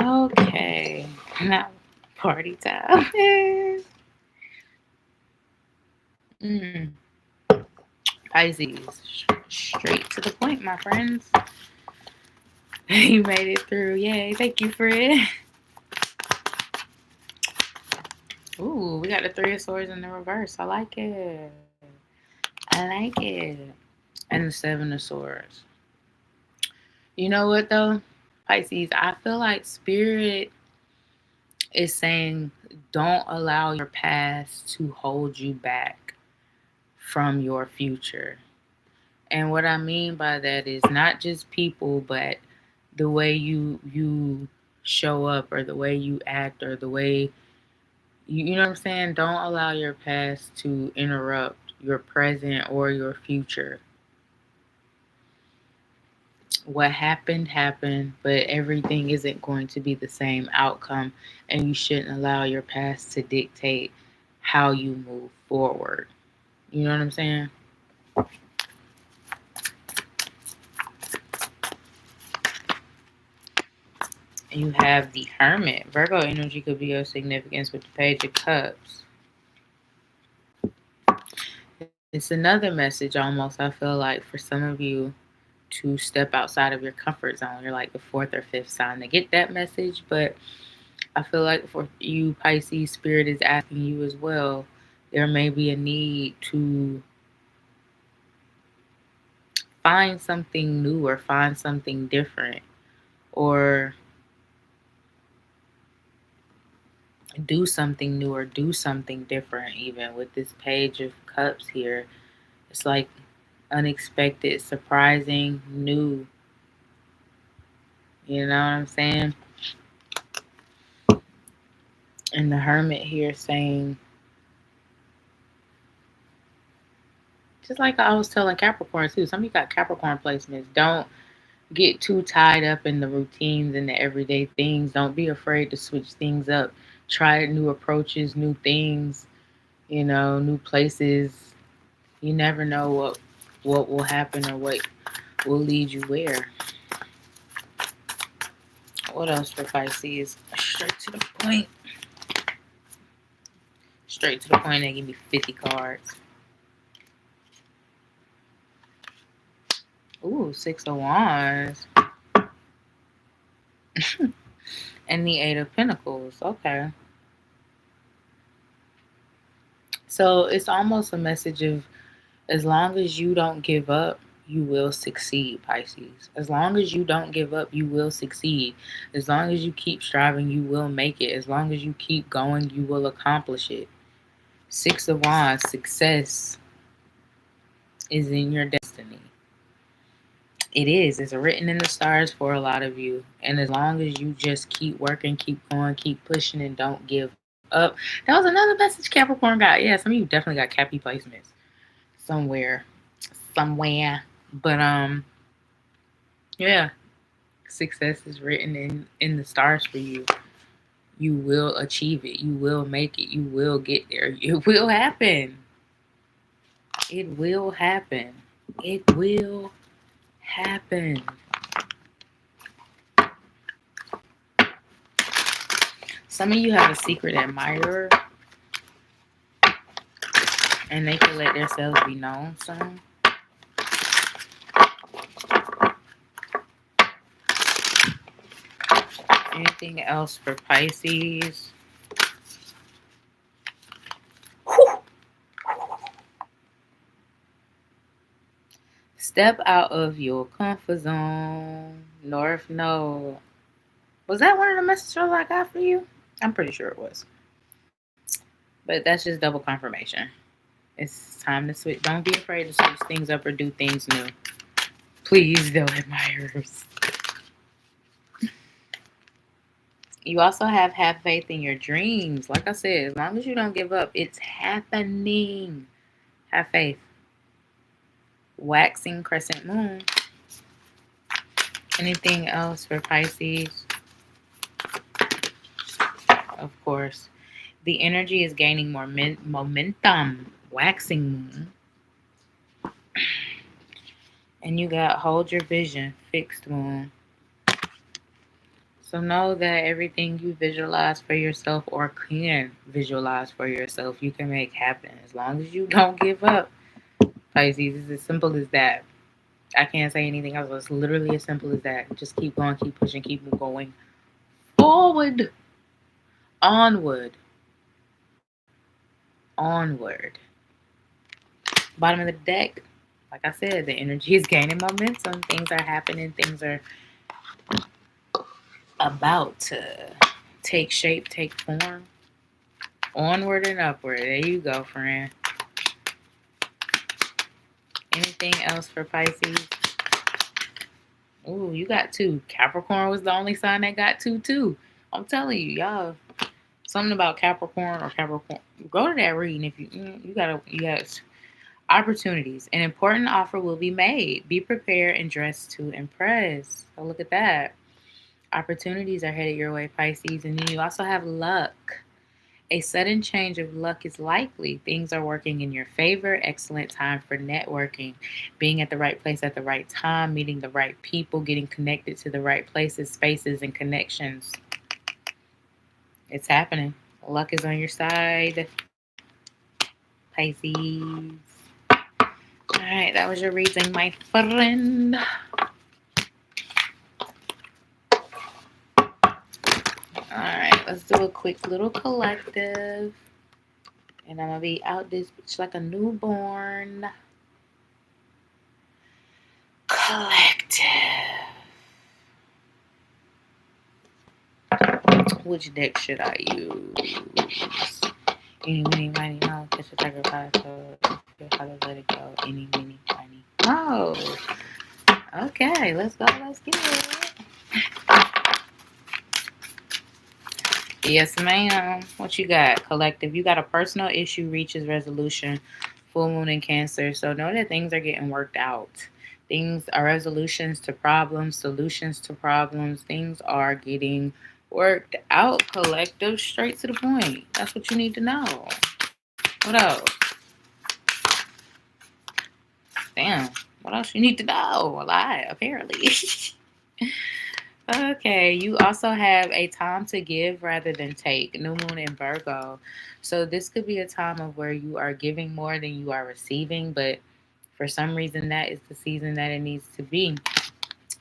[SPEAKER 1] Okay. Now party time. Pisces, straight to the point, my friends. You made it through. Yay. Thank you, Fred. Ooh, we got the Three of Swords in the reverse. I like it. I like it. And the Seven of Swords. You know what, though? Pisces, I feel like Spirit is saying don't allow your past to hold you back from your future. And what I mean by that is not just people, but the way you show up, or the way you act, or the way you know what I'm saying? Don't allow your past to interrupt your present or your future. What happened, but everything isn't going to be the same outcome, and you shouldn't allow your past to dictate how you move forward. You know what I'm saying? You have the Hermit. Virgo energy could be your significance with the Page of Cups. It's another message almost, I feel like, for some of you to step outside of your comfort zone. You're like the fourth or fifth sign to get that message, but I feel like for you, Pisces, Spirit is asking you as well. There may be a need to find something new, or find something different, or do something new, or do something different. Even with this Page of Cups here, it's like unexpected, surprising, new. You know what I'm saying? And the Hermit here saying, just like I was telling Capricorn too, some of you got Capricorn placements. Don't get too tied up in the routines and the everyday things. Don't be afraid to switch things up. Try new approaches, new things, new places. You never know what will happen, or will lead you where? What else for Pisces? Straight to the point. Straight to the point. They give me 50 cards. Ooh, 6 of Wands. And the 8 of Pentacles. Okay. So it's almost a message of, as long as you don't give up, you will succeed, Pisces. As long as you don't give up, you will succeed. As long as you keep striving, you will make it. As long as you keep going, you will accomplish it. 6 of Wands, success is in your destiny. It is. It's written in the stars for a lot of you. And as long as you just keep working, keep going, keep pushing, and don't give up. That was another message Capricorn got. Yeah, some of you definitely got Cappy placements somewhere. But yeah, success is written in the stars for you. You will achieve it. You will make it. You will get there. It will happen. It will happen. It will happen. Some of you have a secret admirer, and they can let themselves be known soon. Anything else for Pisces? Whew. Step out of your comfort zone. North Node. Was that one of the messages I got for you? I'm pretty sure it was. But that's just double confirmation. It's time to switch. Don't be afraid to switch things up or do things new. Please, though, admirers. You also have faith in your dreams. Like I said, as long as you don't give up, it's happening. Have faith. Waxing crescent moon. Anything else for Pisces? Of course. The energy is gaining more momentum. Waxing moon. And you got hold your vision. Fixed moon. So know that everything you visualize for yourself or can visualize for yourself, you can make happen. As long as you don't give up. Pisces, it's as simple as that. I can't say anything else. It's literally as simple as that. Just keep going, keep pushing, keep going forward. Onward. Onward. Bottom of the deck, like I said, the energy is gaining momentum. Things are happening. Things are about to take shape, take form. Onward and upward. There you go, friend. Anything else for Pisces? Ooh, you got 2. Capricorn was the only sign that got 2 too. I'm telling you, y'all. Something about Capricorn or Capricorn. Go to that reading if you got opportunities. An important offer will be made. Be prepared and dressed to impress. So look at that. Opportunities are headed your way, Pisces. And then you also have luck. A sudden change of luck is likely. Things are working in your favor. Excellent time for networking. Being at the right place at the right time. Meeting the right people. Getting connected to the right places, spaces, and connections. It's happening. Luck is on your side, Pisces. All right, that was your reading, my friend. All right, let's do a quick little collective. And I'm going to be out this bitch like a newborn. Collective. Which deck should I use? Eeny, meeny, miny, mo. Catch a tiger by the toe. Let it go. Eeny, meeny, miny, mo. Okay, let's go. Let's get it. Yes, ma'am. What you got, collective? You got a personal issue reaches resolution. Full moon in Cancer. So know that things are getting worked out. Things are resolutions to problems, solutions to problems. Things are getting worked out, collective. Straight to the point. That's what you need to know. What else? Damn. What else you need to know? A lot, apparently. Okay, you also have a time to give rather than take. New moon in Virgo. So this could be a time of where you are giving more than you are receiving, but for some reason that is the season that it needs to be.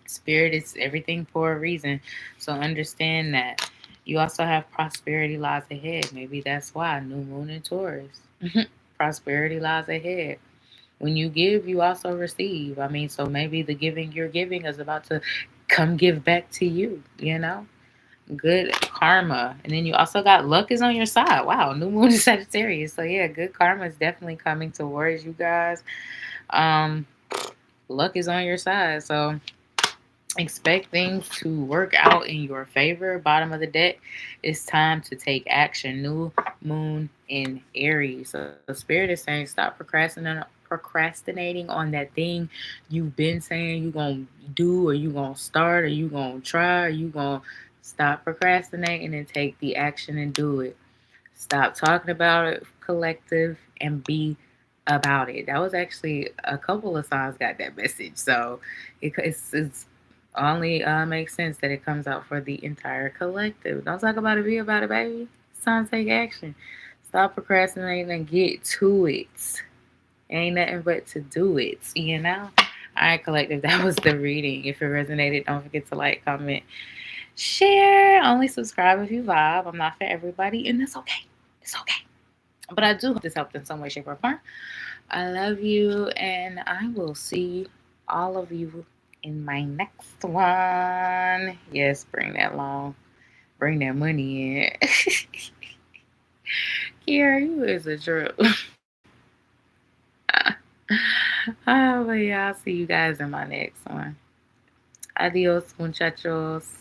[SPEAKER 1] Spirit is everything for a reason. So understand that. You also have prosperity lies ahead. Maybe that's why. New moon in Taurus. Prosperity lies ahead. When you give, you also receive. I mean, so maybe the giving you're giving is about to come give back to you, you know? Good karma. And then you also got luck is on your side. Wow, new moon is Sagittarius. So yeah, good karma is definitely coming towards you guys. Um, luck is on your side. So expect things to work out in your favor. Bottom of the deck, it's time to take action. New moon in Aries. So Spirit is saying stop procrastinating on that thing you've been saying you gonna do, or you gonna start, or you gonna try, or you gonna stop procrastinating and take the action and do it. Stop talking about it, collective, and be about it. That was actually a couple of songs got that message. So it's only makes sense that it comes out for the entire collective. Don't talk about it, be about it, baby. It's time to take action. Stop procrastinating and get to it. Ain't nothing but to do it, you know? All right, collective, that was the reading. If it resonated, don't forget to like, comment, share. Only subscribe if you vibe. I'm not for everybody, and that's okay. It's okay. But I do hope this helped in some way, shape, or form. I love you, and I will see all of you in my next one. Yes, bring that money in. Kiara, you is a trip. Oh, but yeah, I'll see you guys in my next one. Adios, muchachos.